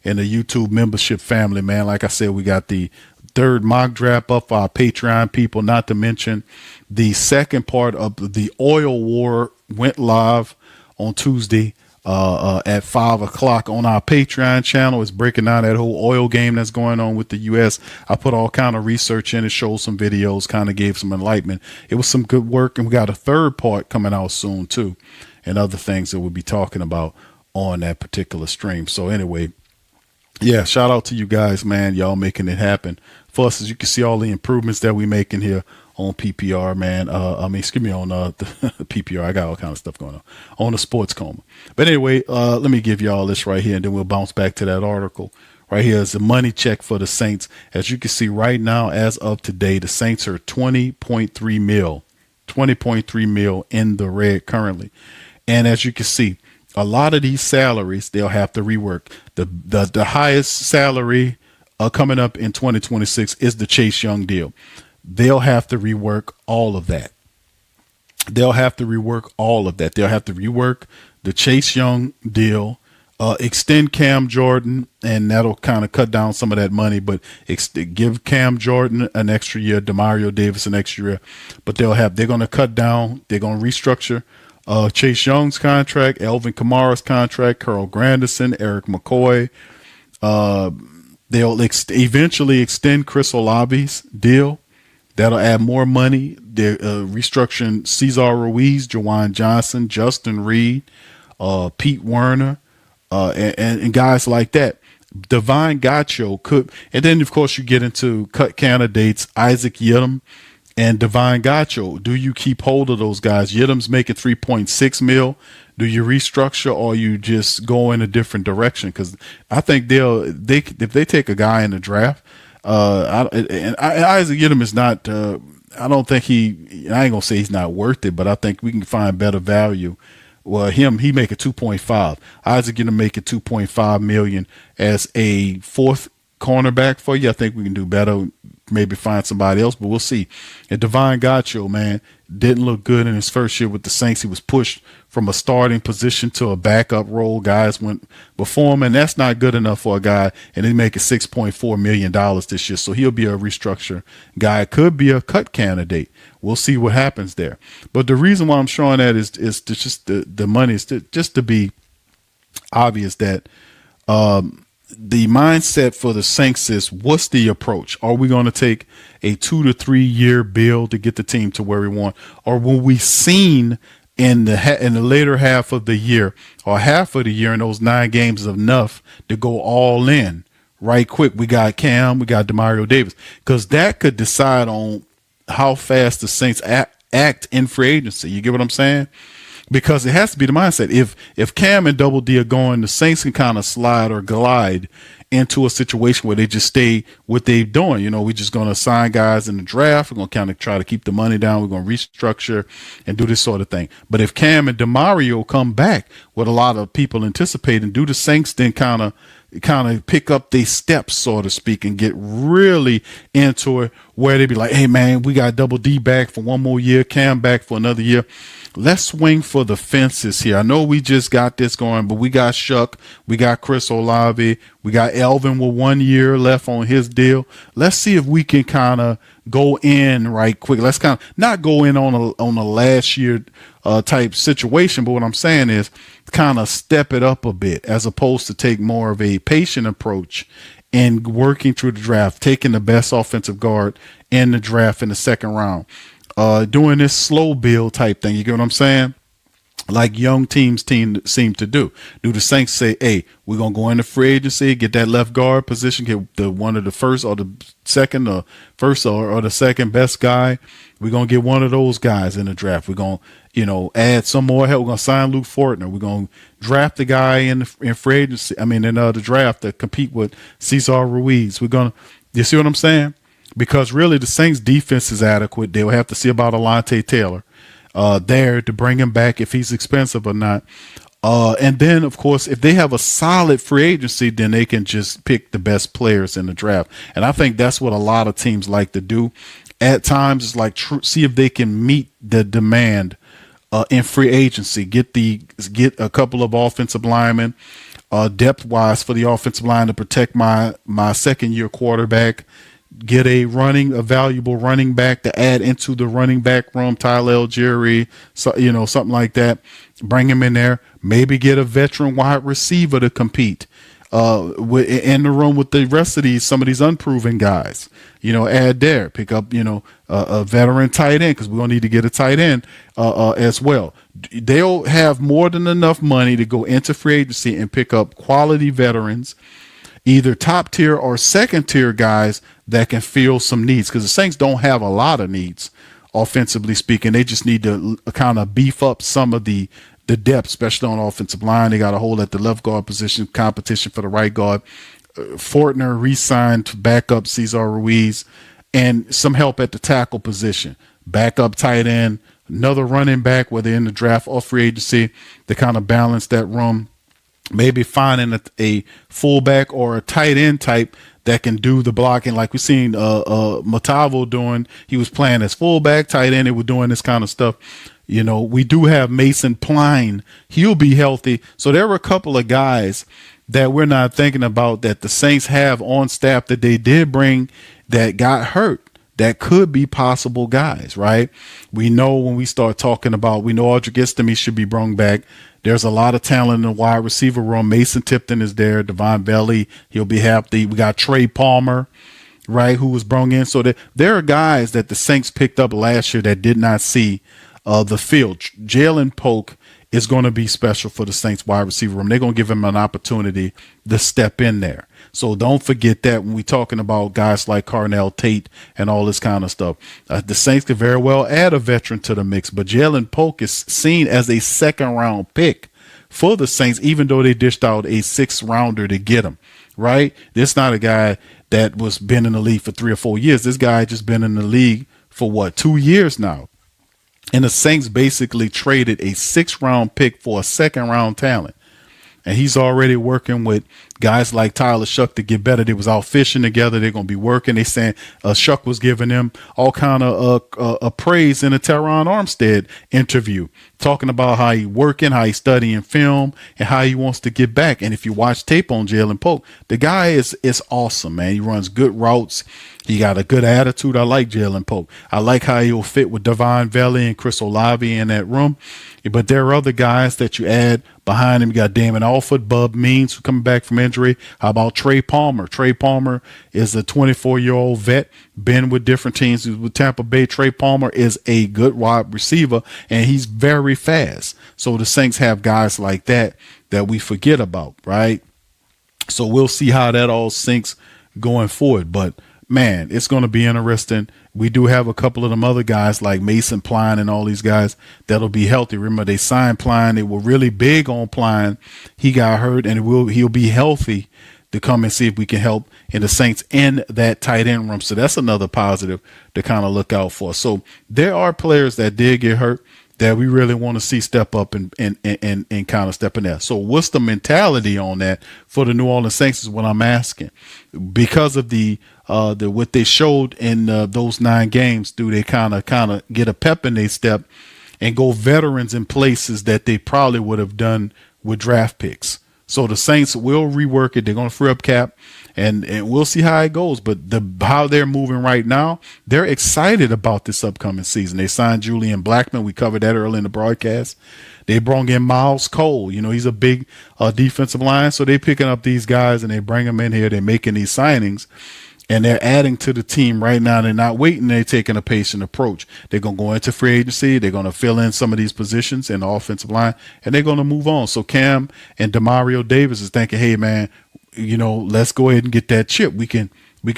[SPEAKER 2] and the YouTube membership family, man. Like I said, we got the third mock draft up for our Patreon people, not to mention the second part of the oil war went live on Tuesday at 5 o'clock on our Patreon channel. It's breaking down that whole oil game that's going on with the U.S. I put all kind of research in it, showed some videos, kind of gave some enlightenment. It was some good work, and we got a third part coming out soon too, and other things that we'll be talking about on that particular stream. So anyway, Yeah, shout out to you guys, man. Y'all making it happen for us. As you can see, all the improvements that we making here on PPR, man. Excuse me, on the PPR. I got all kind of stuff going on the Sports Coma. But anyway, let me give you all this right here, and then we'll bounce back to that article. Right here is the money check for the Saints. As you can see right now, as of today, the Saints are 20.3 mil in the red currently. And as you can see, a lot of these salaries they'll have to rework. The highest salary coming up in 2026 is the Chase Young deal. They'll have to rework all of that. They'll have to rework the Chase Young deal, extend Cam Jordan, and that'll kind of cut down some of that money, but give Cam Jordan an extra year, Demario Davis an extra year. But they're going to cut down, they're going to restructure Chase Young's contract, Alvin Kamara's contract, Carl Granderson, Eric McCoy. They'll eventually extend Chris Olave's deal. That'll add more money. They're restructuring Cesar Ruiz, Jawan Johnson, Justin Reed, Pete Werner, and guys like that. Divine Gacho could, and then of course you get into cut candidates, Isaac Yiadom and Divine Gacho. Do you keep hold of those guys? Yiadom's making 3.6 mil. Do you restructure or you just go in a different direction? Because I think if they take a guy in the draft, Isaac Yiadom is not. I don't think I ain't gonna say he's not worth it, but I think we can find better value. Well, he make it 2.5. Isaac Yiadom make it 2.5 million as a fourth cornerback for you. I think we can do better. Maybe find somebody else, but we'll see. And Divine Gacho, man, didn't look good in his first year with the Saints. He was pushed from a starting position to a backup role. Guys went before him, and that's not good enough for a guy. And he's making $6.4 million this year, so he'll be a restructure guy. Could be a cut candidate. We'll see what happens there. But the reason why I'm showing that is just the money is just to be obvious that the mindset for the Saints is, what's the approach? Are we going to take a 2 to 3 year build to get the team to where we want? Or will we seen in the later half of the year or half of the year in those 9 games enough to go all in right quick? We got Cam, we got Demario Davis, because that could decide on how fast the Saints act in free agency. You get what I'm saying? Because it has to be the mindset. If Cam and Double D are going, the Saints can kind of slide or glide into a situation where they just stay what they're doing. You know, we're just going to sign guys in the draft. We're going to kind of try to keep the money down. We're going to restructure and do this sort of thing. But if Cam and Demario come back, what a lot of people anticipate, and do the Saints then kind of pick up their steps, so to speak, and get really into it, where they be like, hey, man, we got Double D back for one more year, Cam back for another year. Let's swing for the fences here. I know we just got this going, but we got Shuck, we got Chris Olave, we got Alvin with 1 year left on his deal. Let's see if we can kind of go in right quick. Let's kind of not go in on a last year type situation, but what I'm saying is kind of step it up a bit, as opposed to take more of a patient approach and working through the draft, taking the best offensive guard in the draft in the second round. Doing this slow build type thing. You get what I'm saying? Like young teams seem to do. Do the Saints say, hey, we're going to go into free agency, get that left guard position, get the one of the first or the second or first or the second best guy. We're going to get one of those guys in the draft. We're going to, add some more help. We're going to sign Luke Fortner. We're going to draft the guy in free agency. In the draft to compete with Cesar Ruiz. You see what I'm saying? Because really the Saints defense is adequate. They'll have to see about Alontae Taylor there to bring him back if he's expensive or not. And then, of course, if they have a solid free agency, then they can just pick the best players in the draft. And I think that's what a lot of teams like to do. At times, it's like see if they can meet the demand in free agency. Get a couple of offensive linemen, depth-wise for the offensive line to protect my second-year quarterback. Get a valuable running back to add into the running back room, Tyler Allgeier, something like that. Bring him in there. Maybe get a veteran wide receiver to compete in the room with the rest of some of these unproven guys. Add there. Pick up, a veteran tight end, because we're going to need to get a tight end as well. They'll have more than enough money to go into free agency and pick up quality veterans either top tier or second tier guys that can fill some needs, because the Saints don't have a lot of needs offensively speaking. They just need to kind of beef up some of the depth, especially on offensive line. They got a hole at the left guard position, competition for the right guard. Fortner re-signed to back up Cesar Ruiz, and some help at the tackle position. Backup tight end, another running back, whether in the draft or free agency, to kind of balance that room. Maybe finding a fullback or a tight end type that can do the blocking, like we've seen Matavo doing. He was playing as fullback, tight end. They were doing this kind of stuff. You know, we do have Mason Pline. He'll be healthy. So there were a couple of guys that we're not thinking about that the Saints have on staff that they did bring that got hurt, that could be possible guys, right? We know when we start talking about, we know Audric Estime should be brought back. There's a lot of talent in the wide receiver room. Mason Tipton is there. Devon Belly, he'll be happy. We got Trey Palmer, right, who was brought in. So there are guys that the Saints picked up last year that did not see the field. Jalen Polk is going to be special for the Saints wide receiver room. They're going to give him an opportunity to step in there. So don't forget that when we're talking about guys like Carnell Tate and all this kind of stuff. The Saints could very well add a veteran to the mix, but Jalen Polk is seen as a second-round pick for the Saints, even though they dished out a sixth-rounder to get him, right? This not a guy that was been in the league for 3 or 4 years. This guy just been in the league for, 2 years now. And the Saints basically traded a 6th-round pick for a 2nd-round talent. And he's already working with guys like Tyler Shuck to get better. They was out fishing together. They're going to be working. They saying Shuck was giving them all kind of praise in a Teron Armstead interview, talking about how he working, how he studying film, and how he wants to get back. And if you watch tape on Jalen Polk, the guy is awesome, man. He runs good routes. He got a good attitude. I like Jalen Polk. I like how he'll fit with Devon Valley and Chris Olave in that room. But there are other guys that you add behind him. You got Damon Alford, Bub Means, who coming back from injury. How about Trey Palmer? Trey Palmer is a 24-year-old vet, been with different teams. With Tampa Bay, Trey Palmer is a good wide receiver, and he's very fast. So the Saints have guys like that we forget about, right? So we'll see how that all syncs going forward. But man, it's going to be interesting. We do have a couple of them other guys like Mason Pline and all these guys that'll be healthy. Remember, they signed Pline. They were really big on Pline. He got hurt, and he'll be healthy to come and see if we can help in the Saints in that tight end room. So that's another positive to kind of look out for. So there are players that did get hurt that we really want to see step up and kind of step in there. So what's the mentality on that for the New Orleans Saints is what I'm asking. Because of the what they showed in those 9 games, do they kind of get a pep in their step and go veterans in places that they probably would have done with draft picks? So the Saints will rework it. They're going to free up cap, and we'll see how it goes. But how they're moving right now, they're excited about this upcoming season. They signed Julian Blackmon. We covered that early in the broadcast. They brought in Miles Cole. You know, he's a big defensive line. So they're picking up these guys, and they bring them in here. They're making these signings. And they're adding to the team right now. They're not waiting. They're taking a patient approach. They're going to go into free agency. They're going to fill in some of these positions in the offensive line, and they're going to move on. So Cam and Demario Davis is thinking, hey, man, you know, let's go ahead and get that chip. We can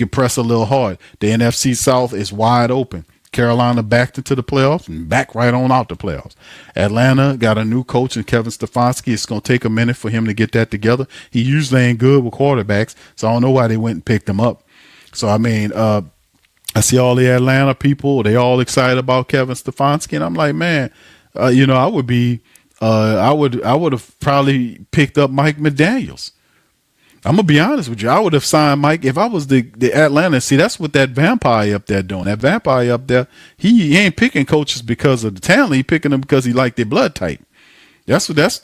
[SPEAKER 2] press a little hard. The NFC South is wide open. Carolina backed into the playoffs and back right on out the playoffs. Atlanta got a new coach in Kevin Stefanski. It's going to take a minute for him to get that together. He usually ain't good with quarterbacks, so I don't know why they went and picked him up. So, I mean, I see all the Atlanta people, they all excited about Kevin Stefanski. And I'm like, man, you know, I would have probably picked up Mike McDaniels. I'm going to be honest with you. I would have signed Mike if I was the Atlanta. See, that's what that vampire up there doing. That vampire up there, he ain't picking coaches because of the talent. He picking them because he liked their blood type. That's what's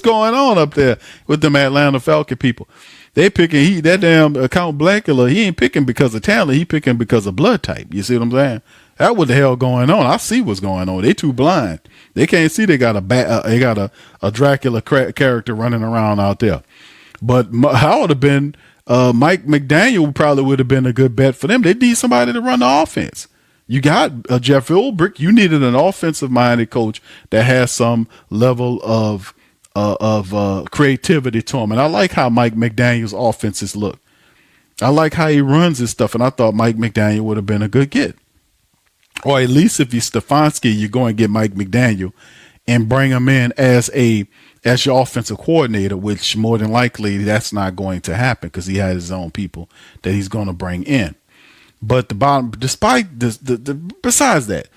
[SPEAKER 2] going on up there with them Atlanta Falcon people. They picking that damn Count Blackula. He ain't picking because of talent. He picking because of blood type. You see what I'm saying? That what the hell going on? I see what's going on. They too blind. They can't see they got a Dracula character running around out there. But I would have been Mike McDaniel probably would have been a good bet for them. They need somebody to run the offense. You got Jeff Ulbrich. You needed an offensive minded coach that has some level of creativity to him. And I like how Mike McDaniel's offenses look. I like how he runs his stuff, and I thought Mike McDaniel would have been a good get. Or at least if you're Stefanski, you go and get Mike McDaniel and bring him in as your offensive coordinator, which more than likely that's not going to happen because he has his own people that he's going to bring in. But despite this, besides that,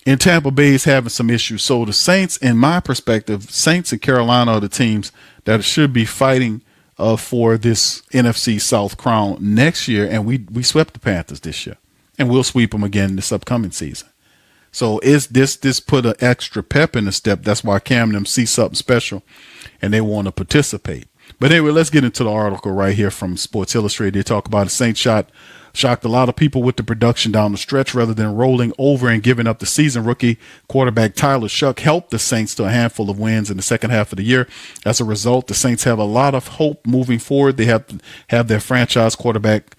[SPEAKER 2] in Tampa Bay is having some issues. So the Saints, in my perspective, Saints and Carolina are the teams that should be fighting for this NFC South crown next year. And we swept the Panthers this year, and we'll sweep them again this upcoming season. So is this put an extra pep in the step? That's why Cam and them see something special, and they want to participate. But anyway, let's get into the article right here from Sports Illustrated. They talk about the Saints shocked a lot of people with the production down the stretch rather than rolling over and giving up the season. Rookie quarterback Tyler helped the Saints to a handful of wins in the second half of the year. As a result, the Saints have a lot of hope moving forward. They have their franchise quarterback,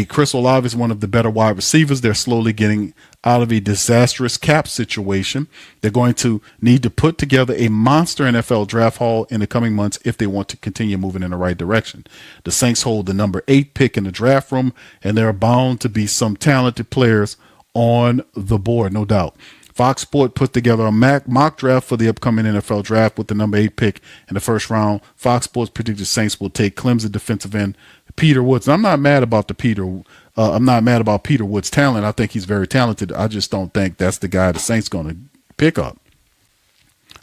[SPEAKER 2] Chris Olave, is one of the better wide receivers. They're slowly getting out of a disastrous cap situation. They're going to need to put together a monster NFL draft haul in the coming months if they want to continue moving in the right direction. The Saints hold the number 8 pick in the draft room, and there are bound to be some talented players on the board, no doubt. Fox Sports put together a mock draft for the upcoming NFL draft with the number 8 pick in the first round. Fox Sports predicted the Saints will take Clemson defensive end Peter Woods. And I'm not mad about Peter Woods' talent. I think he's very talented. I just don't think that's the guy the Saints going to pick up.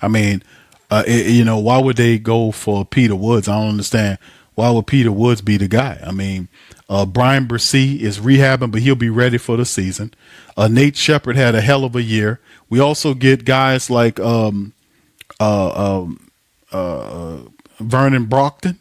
[SPEAKER 2] I mean, why would they go for Peter Woods? I don't understand. Why would Peter Woods be the guy? I mean, Brian Bresee is rehabbing, but he'll be ready for the season. Nate Shepard had a hell of a year. We also get guys like Vernon Brockton.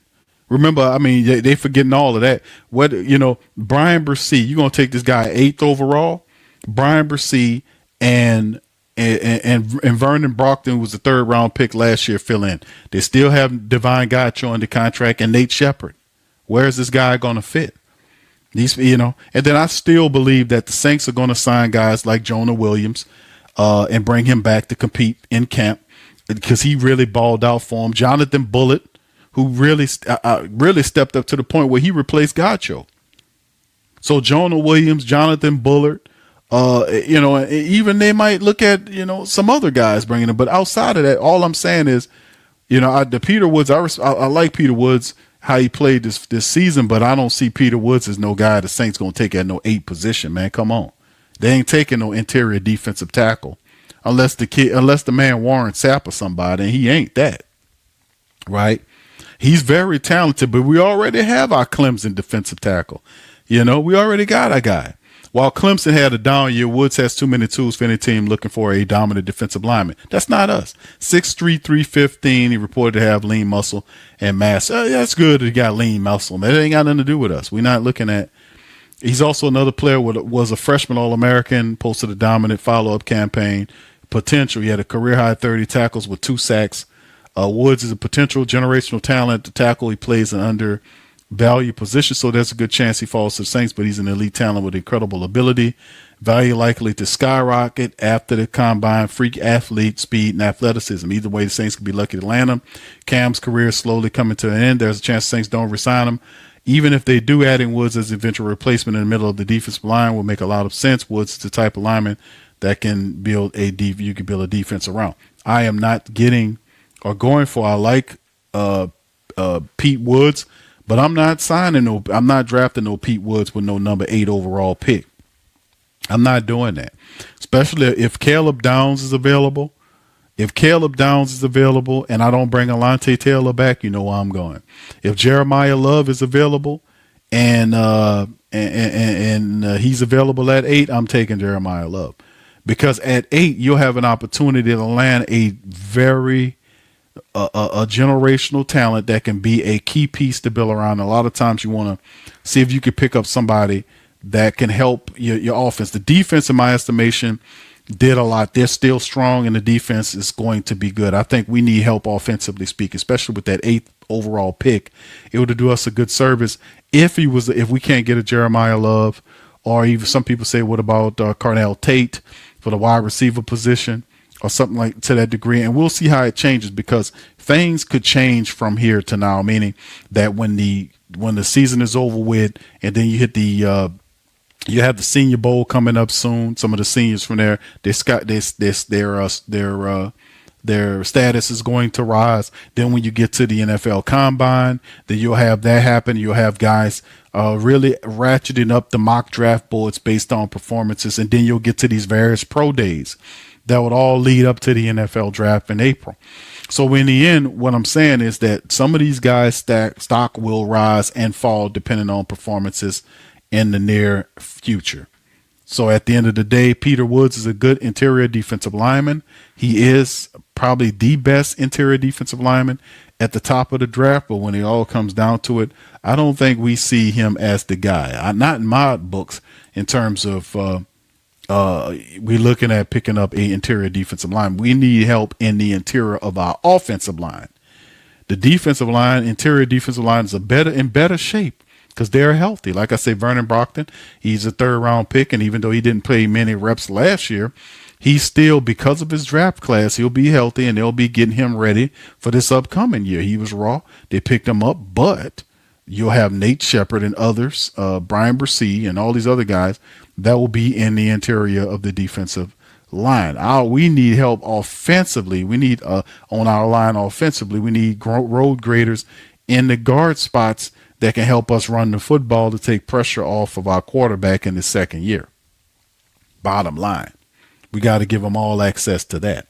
[SPEAKER 2] Remember, I mean, they forgetting all of that. Brian Bresee, you're going to take this guy 8th overall. Brian Bresee and Vernon Brockton was the 3rd round pick last year, fill in. They still have Divine Gotcha on the contract and Nate Shepard. Where is this guy going to fit? And then I still believe that the Saints are going to sign guys like Jonah Williams and bring him back to compete in camp because he really balled out for him. Jonathan Bullitt, who really stepped up to the point where he replaced Gotcha. So Jonah Williams, Jonathan Bullard, even they might look at, some other guys bringing them. But outside of that, all I'm saying is, the Peter Woods, I like Peter Woods, how he played this season, but I don't see Peter Woods as no guy the Saints going to take at no 8 position, man. Come on. They ain't taking no interior defensive tackle unless the man Warren Sapp or somebody, and he ain't that. Right? He's very talented, but we already have our Clemson defensive tackle. We already got a guy. While Clemson had a down year, Woods has too many tools for any team looking for a dominant defensive lineman. That's not us. 6'3", 315. He reported to have lean muscle and mass. That's good. He got lean muscle. That ain't got nothing to do with us. We're not looking at. He's also another player. Was a freshman All-American. Posted a dominant follow-up campaign. Potential. He had a career high 30 tackles with 2 sacks. Woods is a potential generational talent to tackle. He plays an undervalued position, so there's a good chance he falls to the Saints, but he's an elite talent with incredible ability. Value likely to skyrocket after the combine. Freak athlete, speed, and athleticism. Either way, the Saints could be lucky to land him. Cam's career is slowly coming to an end. There's a chance the Saints don't resign him. Even if they do, adding Woods as an eventual replacement in the middle of the defensive line will make a lot of sense. Woods is the type of lineman that can you can build a defense around. I am not getting or going for. I like Pete Woods, but I'm not drafting no Pete Woods with no number 8 overall pick. I'm not doing that, especially if Caleb Downs is available. If Caleb Downs is available and I don't bring Alontae Taylor back, you know where I'm going. If Jeremiah Love is available and he's available at 8, I'm taking Jeremiah Love, because at 8 you'll have an opportunity to land a very a generational talent that can be a key piece to build around. A lot of times you want to see if you could pick up somebody that can help your offense. The defense, in my estimation, did a lot. They're still strong, and the defense is going to be good. I think we need help offensively speaking, especially with that 8th overall pick. It would do us a good service if we can't get a Jeremiah Love, or even some people say, what about Carnell Tate for the wide receiver position? or something like to that degree. And we'll see how it changes, because things could change from here to now, meaning that when the season is over with and then you hit the you have the Senior Bowl coming up soon. Some of the seniors from there, their status is going to rise. Then when you get to the NFL Combine, then you'll have that happen. You'll have guys really ratcheting up the mock draft boards based on performances, and then you'll get to these various pro days that would all lead up to the NFL draft in April. So in the end, what I'm saying is that some of these guys' stock will rise and fall depending on performances in the near future. So at the end of the day, Peter Woods is a good interior defensive lineman. He is probably the best interior defensive lineman at the top of the draft. But when it all comes down to it, I don't think we see him as the guy. Not in my books in terms of we're looking at picking up a interior defensive line. We need help in the interior of our offensive line. The defensive line, interior defensive line is in better shape, because they're healthy. Like I say, Vernon Brockton, he's a 3rd-round pick, and even though he didn't play many reps last year, he's still, because of his draft class, he'll be healthy, and they'll be getting him ready for this upcoming year. He was raw. They picked him up, but you'll have Nate Shepard and others, Brian Bresee and all these other guys that will be in the interior of the defensive line. We need help offensively. We need on our line offensively. We need road graders in the guard spots that can help us run the football to take pressure off of our quarterback in his second year. Bottom line, we got to give them all access to that.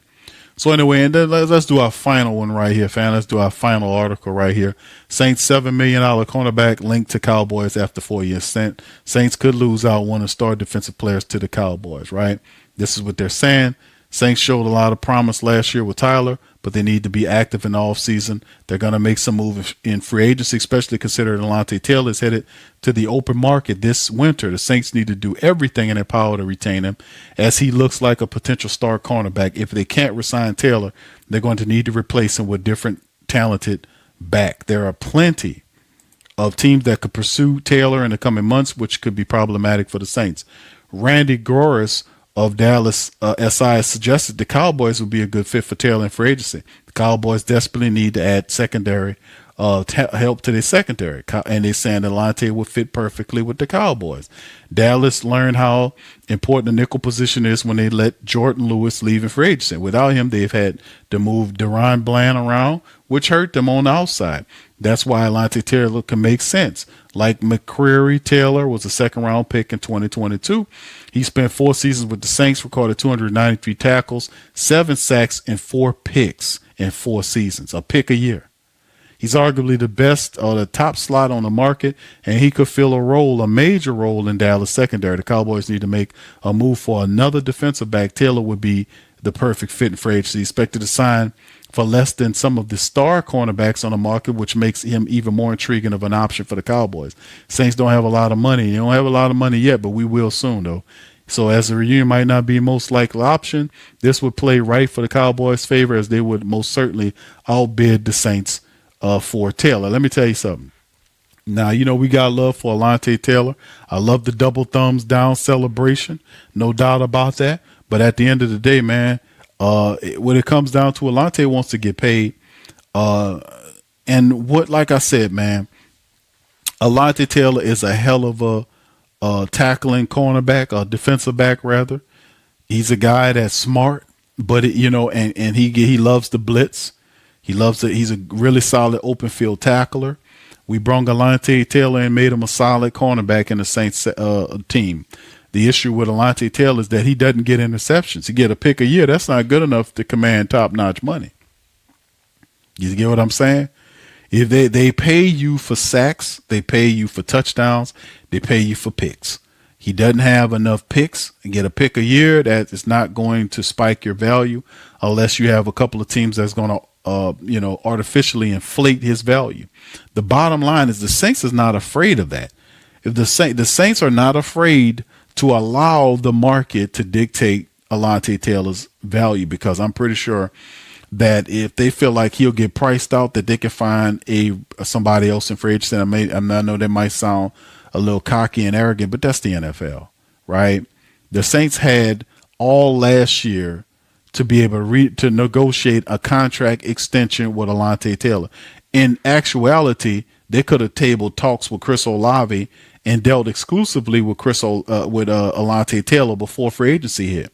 [SPEAKER 2] So anyway, and then let's do our final one right here, fam. Let's do our final article right here. Saints $7 million cornerback linked to Cowboys after 4 years. Saints could lose out one of star defensive players to the Cowboys, right? This is what they're saying. Saints showed a lot of promise last year with Tyler, but they need to be active in the offseason. They're going to make some moves in free agency, especially considering Alontae Taylor is headed to the open market this winter. The Saints need to do everything in their power to retain him, as he looks like a potential star cornerback. If they can't resign Taylor, they're going to need to replace him with different talented back. There are plenty of teams that could pursue Taylor in the coming months, which could be problematic for the Saints. Randy Groris of Dallas SI suggested the Cowboys would be a good fit for Taylor in free agency. The Cowboys desperately need to add secondary help to their secondary, and they're saying Alontae would fit perfectly with the Cowboys. Dallas learned how important the nickel position is when they let Jordan Lewis leave in free agency. Without him, they've had to move Deron Bland around, which hurt them on the outside. That's why Alontae Taylor can make sense. Like McCreary, Taylor was a 2nd-round pick in 2022. He spent 4 seasons with the Saints, recorded 293 tackles, 7 sacks, and 4 picks in 4 seasons, a pick a year. He's arguably the best or the top slot on the market, and he could fill a major role in Dallas secondary. The Cowboys need to make a move for another defensive back. Taylor would be the perfect fit in free agency. He's expected to sign for less than some of the star cornerbacks on the market, which makes him even more intriguing of an option for the Cowboys. Saints don't have a lot of money. They don't have a lot of money yet, but we will soon, though. So as the reunion might not be most likely option, this would play right for the Cowboys' favor, as they would most certainly outbid the Saints for Taylor. Let me tell you something. Now, we got love for Alontae Taylor. I love the double thumbs down celebration. No doubt about that. But at the end of the day, man, when it comes down to Alontae wants to get paid. Like I said, man, Alontae Taylor is a hell of a tackling cornerback, a defensive back rather. He's a guy that's smart, but he loves the blitz. He loves it. He's a really solid open field tackler. We brought Alontae Taylor and made him a solid cornerback in the Saints team. The issue with Alontae Taylor is that he doesn't get interceptions. He get a pick a year. That's not good enough to command top-notch money. You get what I'm saying? If they pay you for sacks, they pay you for touchdowns, they pay you for picks. He doesn't have enough picks and get a pick a year. That is not going to spike your value unless you have a couple of teams that's going to artificially inflate his value. The bottom line is the Saints is not afraid of that. If the Saints are not afraid to allow the market to dictate Alontae Taylor's value, because I'm pretty sure that if they feel like he'll get priced out, that they can find somebody else in free agency. I know that might sound a little cocky and arrogant, but that's the NFL, right? The Saints had all last year to be able to negotiate a contract extension with Alontae Taylor. In actuality, they could have tabled talks with Chris Olave and dealt exclusively with Alontae Taylor before free agency hit.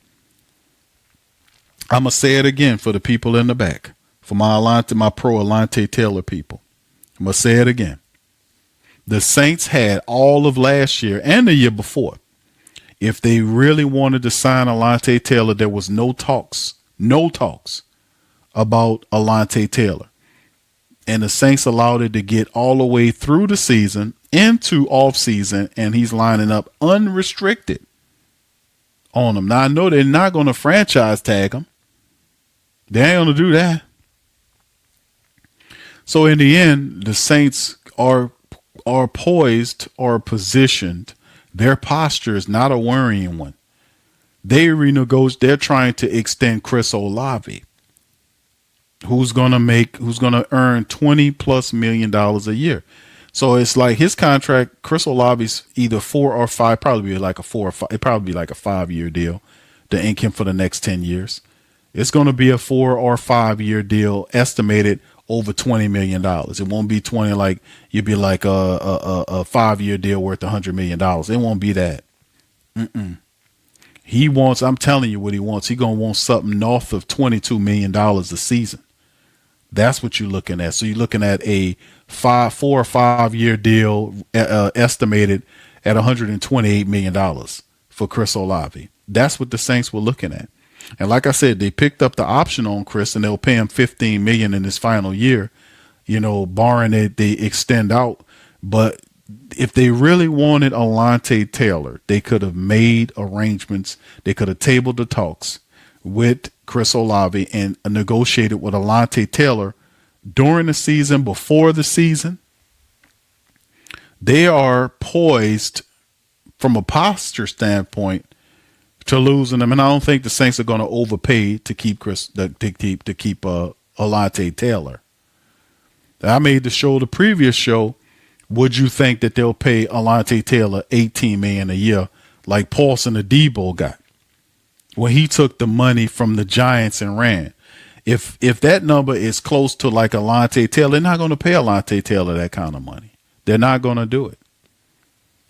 [SPEAKER 2] I'm gonna say it again for the people in the back, for my pro Alontae Taylor people. I'm gonna say it again. The Saints had all of last year and the year before. If they really wanted to sign Alontae Taylor, there was no talks about Alontae Taylor. And the Saints allowed it to get all the way through the season, into offseason, and he's lining up unrestricted on them. Now, I know they're not going to franchise tag him. They ain't going to do that. So in the end, the Saints are poised or positioned. Their posture is not a worrying one. They're trying to extend Chris Olave, who's going to earn $20+ million a year. So it's like his contract, Chris Olave's either 4 or 5, probably like a 4 or 5, it'd probably be like a 5-year deal to ink him for the next 10 years. It's going to be a 4 or 5-year deal estimated over $20 million. It won't be 20 like you'd be like a 5-year deal worth $100 million. It won't be that. He wants, I'm telling you what he wants. He's going to want something north of $22 million a season. That's what you're looking at. So you're looking at a 4 or 5-year deal estimated at $128 million for Chris Olave. That's what the Saints were looking at. And like I said, they picked up the option on Chris, and they'll pay him $15 million in his final year, barring they extend out. But if they really wanted Alontae Taylor, they could have made arrangements. They could have tabled the talks with Chris Olave and negotiated with Alontae Taylor during the season, before the season. They are poised from a posture standpoint to losing them, and I don't think the Saints are going to overpay to keep Alontae Taylor. I made the previous show. Would you think that they'll pay Alontae Taylor $18 million a year like Paulson Adebo got when he took the money from the Giants and ran? If that number is close to like Alontae Taylor, they're not going to pay Alontae Taylor that kind of money. They're not going to do it.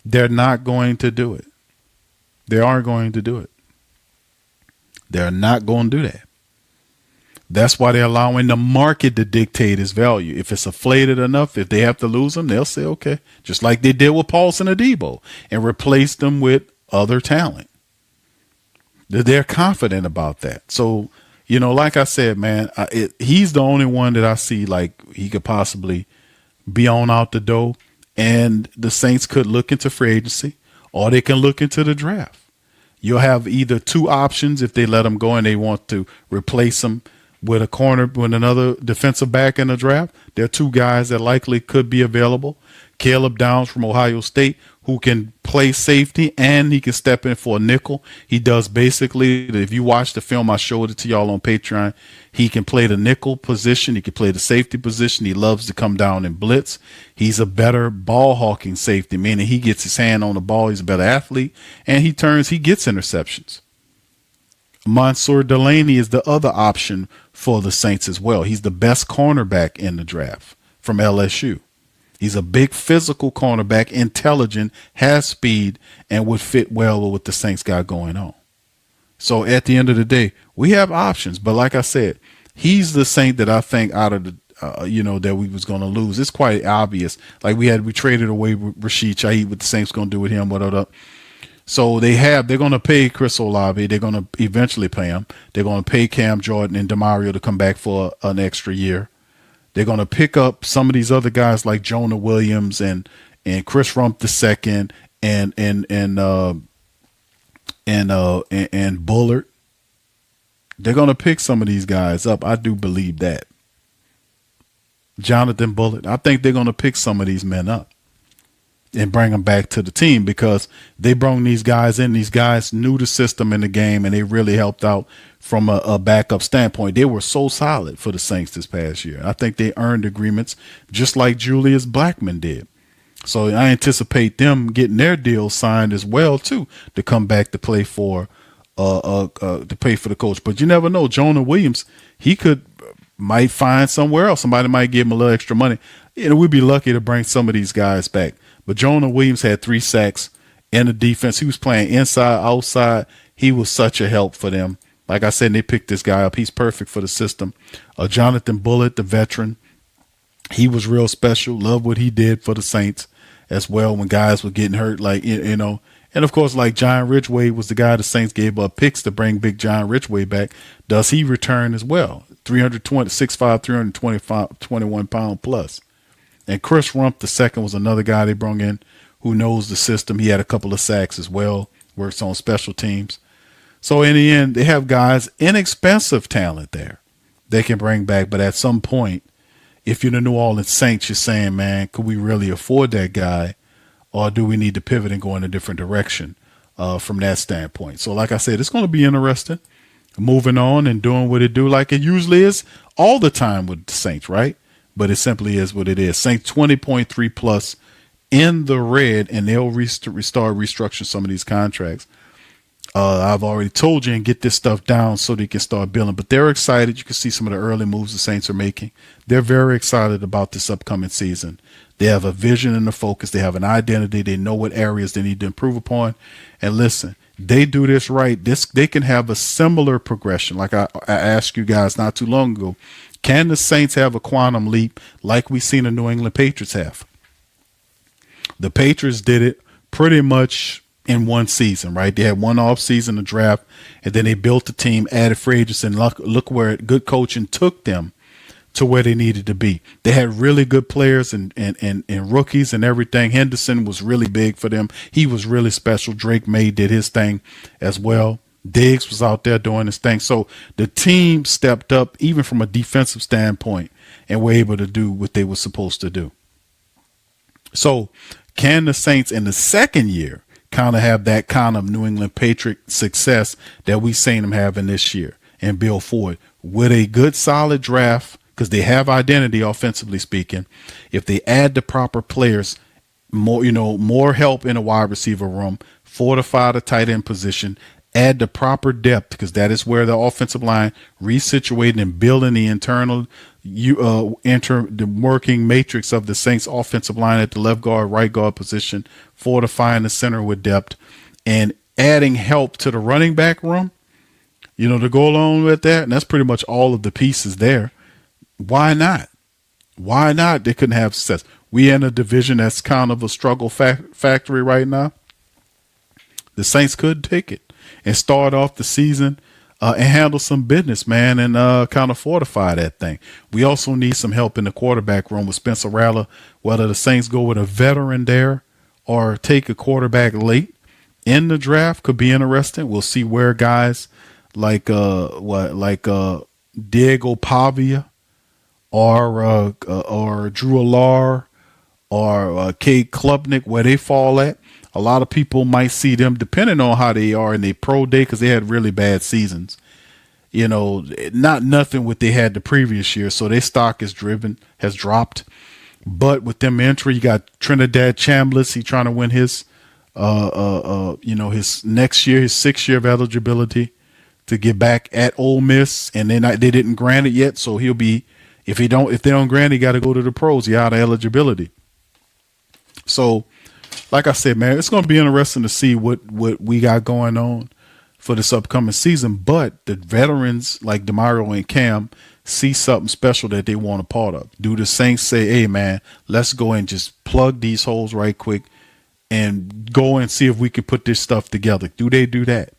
[SPEAKER 2] They're not going to do it. They aren't going to do it. They're not going to do that. That's why they're allowing the market to dictate his value. If it's inflated enough, if they have to lose him, they'll say, okay, just like they did with Paulson Adebo and replace them with other talent. They're confident about that. So, like I said, man, he's the only one that I see like he could possibly be on out the door, and the Saints could look into free agency, or they can look into the draft. You'll have either two options if they let him go and they want to replace him with another defensive back in the draft. There are two guys that likely could be available. Caleb Downs from Ohio State, who can play safety and he can step in for a nickel. He does basically, if you watch the film, I showed it to y'all on Patreon. He can play the nickel position. He can play the safety position. He loves to come down and blitz. He's a better ball hawking safety, meaning he gets his hand on the ball. He's a better athlete, and he gets interceptions. Mansour Delaney is the other option for the Saints as well. He's the best cornerback in the draft from LSU. He's a big physical cornerback, intelligent, has speed, and would fit well with what the Saints got going on. So at the end of the day, we have options. But like I said, he's the Saint that I think out of the, that we was going to lose. It's quite obvious. Like we traded away with Rashid Shaheed, what the Saints going to do with him, whatever. So they're going to pay Chris Olave. They're going to eventually pay him. They're going to pay Cam Jordan and DeMario to come back for an extra year. They're going to pick up some of these other guys like Jonah Williams and Chris Rump II and Bullard. They're going to pick some of these guys up. I do believe that. Jonathan Bullard. I think they're going to pick some of these men up and bring them back to the team because they brought these guys in. These guys knew the system in the game, and they really helped out from a backup standpoint. They were so solid for the Saints this past year. I think they earned agreements just like Julian Blackmon did. So I anticipate them getting their deals signed as well, too, to come back to play for to pay for the coach. But you never know. Jonah Williams, he might find somewhere else. Somebody might give him a little extra money. We'd be lucky to bring some of these guys back. But Jonah Williams had 3 sacks in the defense. He was playing inside, outside. He was such a help for them. Like I said, they picked this guy up. He's perfect for the system. Jonathan Bullitt, the veteran, he was real special. Love what he did for the Saints as well when guys were getting hurt. And of course, like John Ridgeway was the guy the Saints gave up picks to bring big John Ridgeway back. Does he return as well? 6'5", 321 pound plus. And Chris Rump II was another guy they brought in who knows the system. He had a couple of sacks as well, works on special teams. So in the end, they have guys, inexpensive talent there they can bring back. But at some point, if you're the New Orleans Saints, you're saying, man, could we really afford that guy? Or do we need to pivot and go in a different direction from that standpoint? So like I said, it's going to be interesting moving on and doing what it do like it usually is all the time with the Saints, right? But it simply is what it is. Saints 20.3 plus in the red, and they'll start restructuring some of these contracts. I've already told you and get this stuff down so they can start building. But they're excited. You can see some of the early moves the Saints are making. They're very excited about this upcoming season. They have a vision and a focus. They have an identity. They know what areas they need to improve upon. And listen, they do this right. They can have a similar progression. Like I asked you guys not too long ago, can the Saints have a quantum leap like we've seen the New England Patriots have? The Patriots did it pretty much in one season, right? They had one off season to draft, and then they built the team, added free agents, and look where good coaching took them to where they needed to be. They had really good players and rookies and everything. Henderson was really big for them. He was really special. Drake May did his thing as well. Diggs was out there doing his thing. So the team stepped up even from a defensive standpoint and were able to do what they were supposed to do. So can the Saints in the second year kind of have that kind of New England Patriot success that we've seen them have in this year and build forward with a good solid draft? Because they have identity, offensively speaking. If they add the proper players, more help in a wide receiver room, fortify the tight end position, add the proper depth, because that is where the offensive line resituating and building the internal, the working matrix of the Saints offensive line at the left guard, right guard position, fortifying the center with depth, and adding help to the running back room, to go along with that. And that's pretty much all of the pieces there. Why not? Why not? They couldn't have success. We in a division that's kind of a struggle factory right now. The Saints could take it and start off the season and handle some business, man, and kind of fortify that thing. We also need some help in the quarterback room with Spencer Rattler. Whether the Saints go with a veteran there or take a quarterback late in the draft could be interesting. We'll see where guys like Diego Pavia or Drew Allar or Cade Klubnik, where they fall at. A lot of people might see them, depending on how they are in their pro day, because they had really bad seasons. Not nothing what they had the previous year, so their stock has dropped. But with them entry, you got Trinidad Chambliss. He's trying to win his, his next year, his 6th year of eligibility to get back at Ole Miss, and they didn't grant it yet, so he'll be. If they don't grant it, he got to go to the pros. He's out of eligibility. So, like I said, man, it's going to be interesting to see what we got going on for this upcoming season. But the veterans like DeMario and Cam see something special that they want a part of. Do the Saints say, hey, man, let's go and just plug these holes right quick and go and see if we can put this stuff together? Do they do that?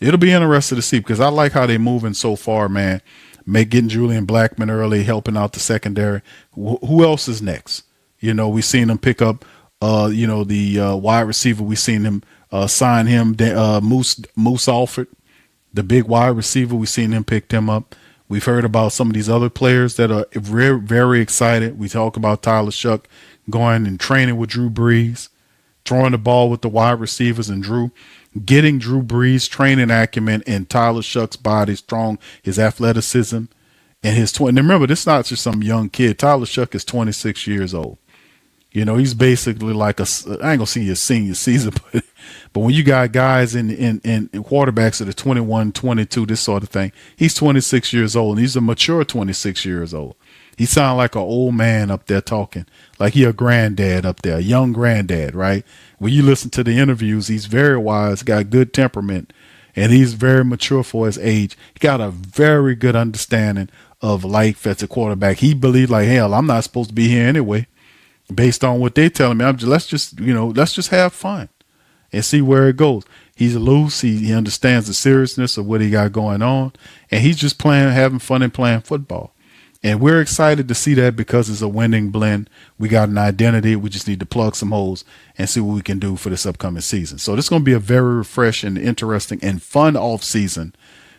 [SPEAKER 2] It'll be interesting to see, because I like how they're moving so far, man. Getting Julian Blackmon early, helping out the secondary. Who else is next? We seen them pick up, the wide receiver. We seen him sign him, Moose Alford, the big wide receiver. We seen him pick him up. We've heard about some of these other players that are very, very excited. We talk about Tyler Shuck going and training with Drew Brees, throwing the ball with the wide receivers, and getting Drew Brees' training acumen and Tyler Shuck's body strong, his athleticism, and his 20. And remember, this is not just some young kid. Tyler Shuck is 26 years old. You know, he's basically like I ain't gonna see his senior season, but when you got guys in quarterbacks that are 21, 22, this sort of thing, he's 26 years old, and he's a mature 26 years old. He sounds like an old man up there talking, like he a granddad up there, a young granddad, right? When you listen to the interviews, he's very wise, got good temperament, and he's very mature for his age. He got a very good understanding of life as a quarterback. He believed like, hell, I'm not supposed to be here anyway. Based on what they're telling me, let's just have fun and see where it goes. He's loose. He understands the seriousness of what he got going on, and he's just having fun and playing football. And we're excited to see that because it's a winning blend. We got an identity. We just need to plug some holes and see what we can do for this upcoming season. So this is going to be a very refreshing, interesting, and fun off season.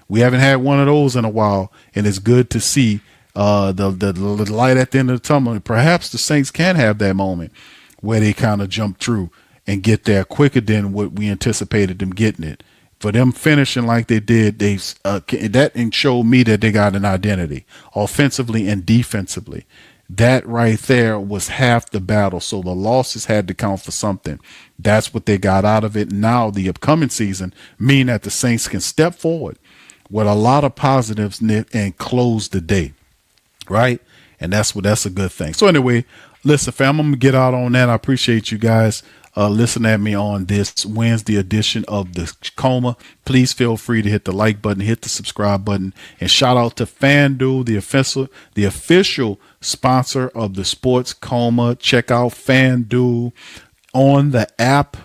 [SPEAKER 2] We haven't had one of those in a while, and it's good to see the light at the end of the tunnel. And perhaps the Saints can have that moment where they kind of jump through and get there quicker than what we anticipated them getting it. For them finishing like they did, that showed me that they got an identity, offensively and defensively. That right there was half the battle. So the losses had to count for something. That's what they got out of it. Now the upcoming season mean that the Saints can step forward with a lot of positives and close the day. Right. And that's a good thing. So anyway, listen, fam, I'm going to get out on that. I appreciate you guys listening at me on this Wednesday edition of the Coma. Please feel free to hit the like button, hit the subscribe button, and shout out to FanDuel, the official sponsor of the Sports Coma. Check out FanDuel on the app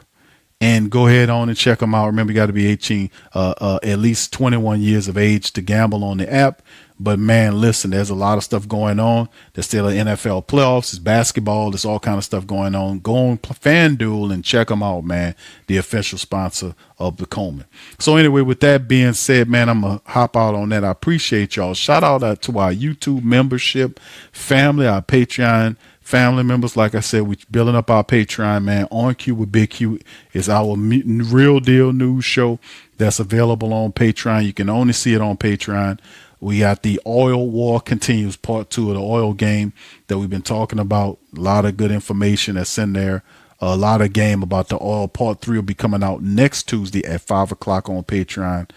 [SPEAKER 2] and go ahead on and check them out. Remember, you got to be 18, at least 21 years of age to gamble on the app. But man, listen, there's a lot of stuff going on. There's still an NFL playoffs, there's basketball, there's all kind of stuff going on. Go on FanDuel and check them out, man. The official sponsor of the Coma. So anyway, with that being said, man, I'm going to hop out on that. I appreciate y'all. Shout out to our YouTube membership family, our Patreon family members. Like I said, we're building up our Patreon, man. On Cue with Big Q is our real deal news show that's available on Patreon. You can only see it on Patreon. We got the Oil War Continues, part 2 of the oil game that we've been talking about. A lot of good information that's in there. A lot of game about the oil. Part 3 will be coming out next Tuesday at 5 o'clock on Patreon.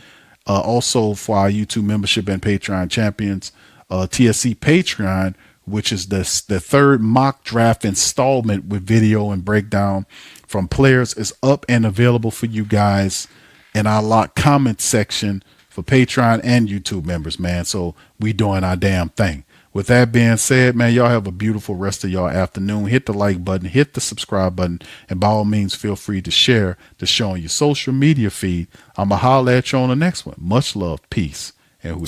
[SPEAKER 2] Also for our YouTube membership and Patreon champions, TSC Patreon, which is the third mock draft installment with video and breakdown from players, is up and available for you guys in our locked comment section for Patreon and YouTube members, man. So we doing our damn thing. With that being said, man, y'all have a beautiful rest of y'all afternoon. Hit the like button, hit the subscribe button, and by all means, feel free to share the show on your social media feed. I'm going to holler at you on the next one. Much love, peace, and who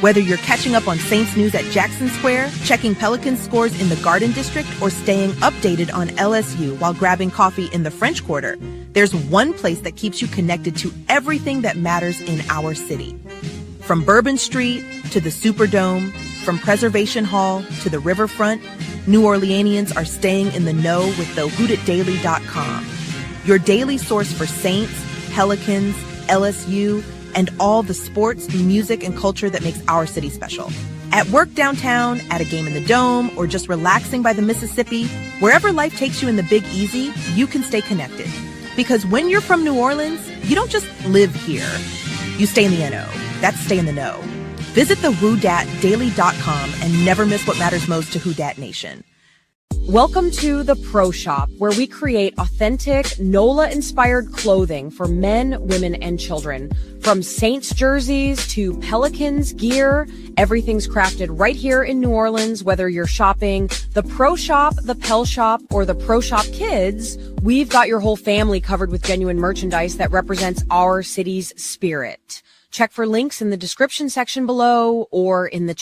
[SPEAKER 3] Whether you're catching up on Saints news at Jackson Square, checking Pelicans scores in the Garden District, or staying updated on LSU while grabbing coffee in the French Quarter, there's one place that keeps you connected to everything that matters in our city. From Bourbon Street to the Superdome, from Preservation Hall to the Riverfront, New Orleanians are staying in the know with thehootitdaily.com. Your daily source for Saints, Pelicans, LSU, and all the sports, music, and culture that makes our city special. At work downtown, at a game in the Dome, or just relaxing by the Mississippi, wherever life takes you in the Big Easy, you can stay connected. Because when you're from New Orleans, you don't just live here. You stay in the NO. That's stay in the know. Visit the WhoDatDaily.com and never miss what matters most to Who Dat Nation.
[SPEAKER 4] Welcome to the Pro Shop, where we create authentic NOLA-inspired clothing for men, women, and children. From Saints jerseys to Pelicans gear, everything's crafted right here in New Orleans. Whether you're shopping the Pro Shop, the Pel Shop, or the Pro Shop Kids, we've got your whole family covered with genuine merchandise that represents our city's spirit. Check for links in the description section below or in the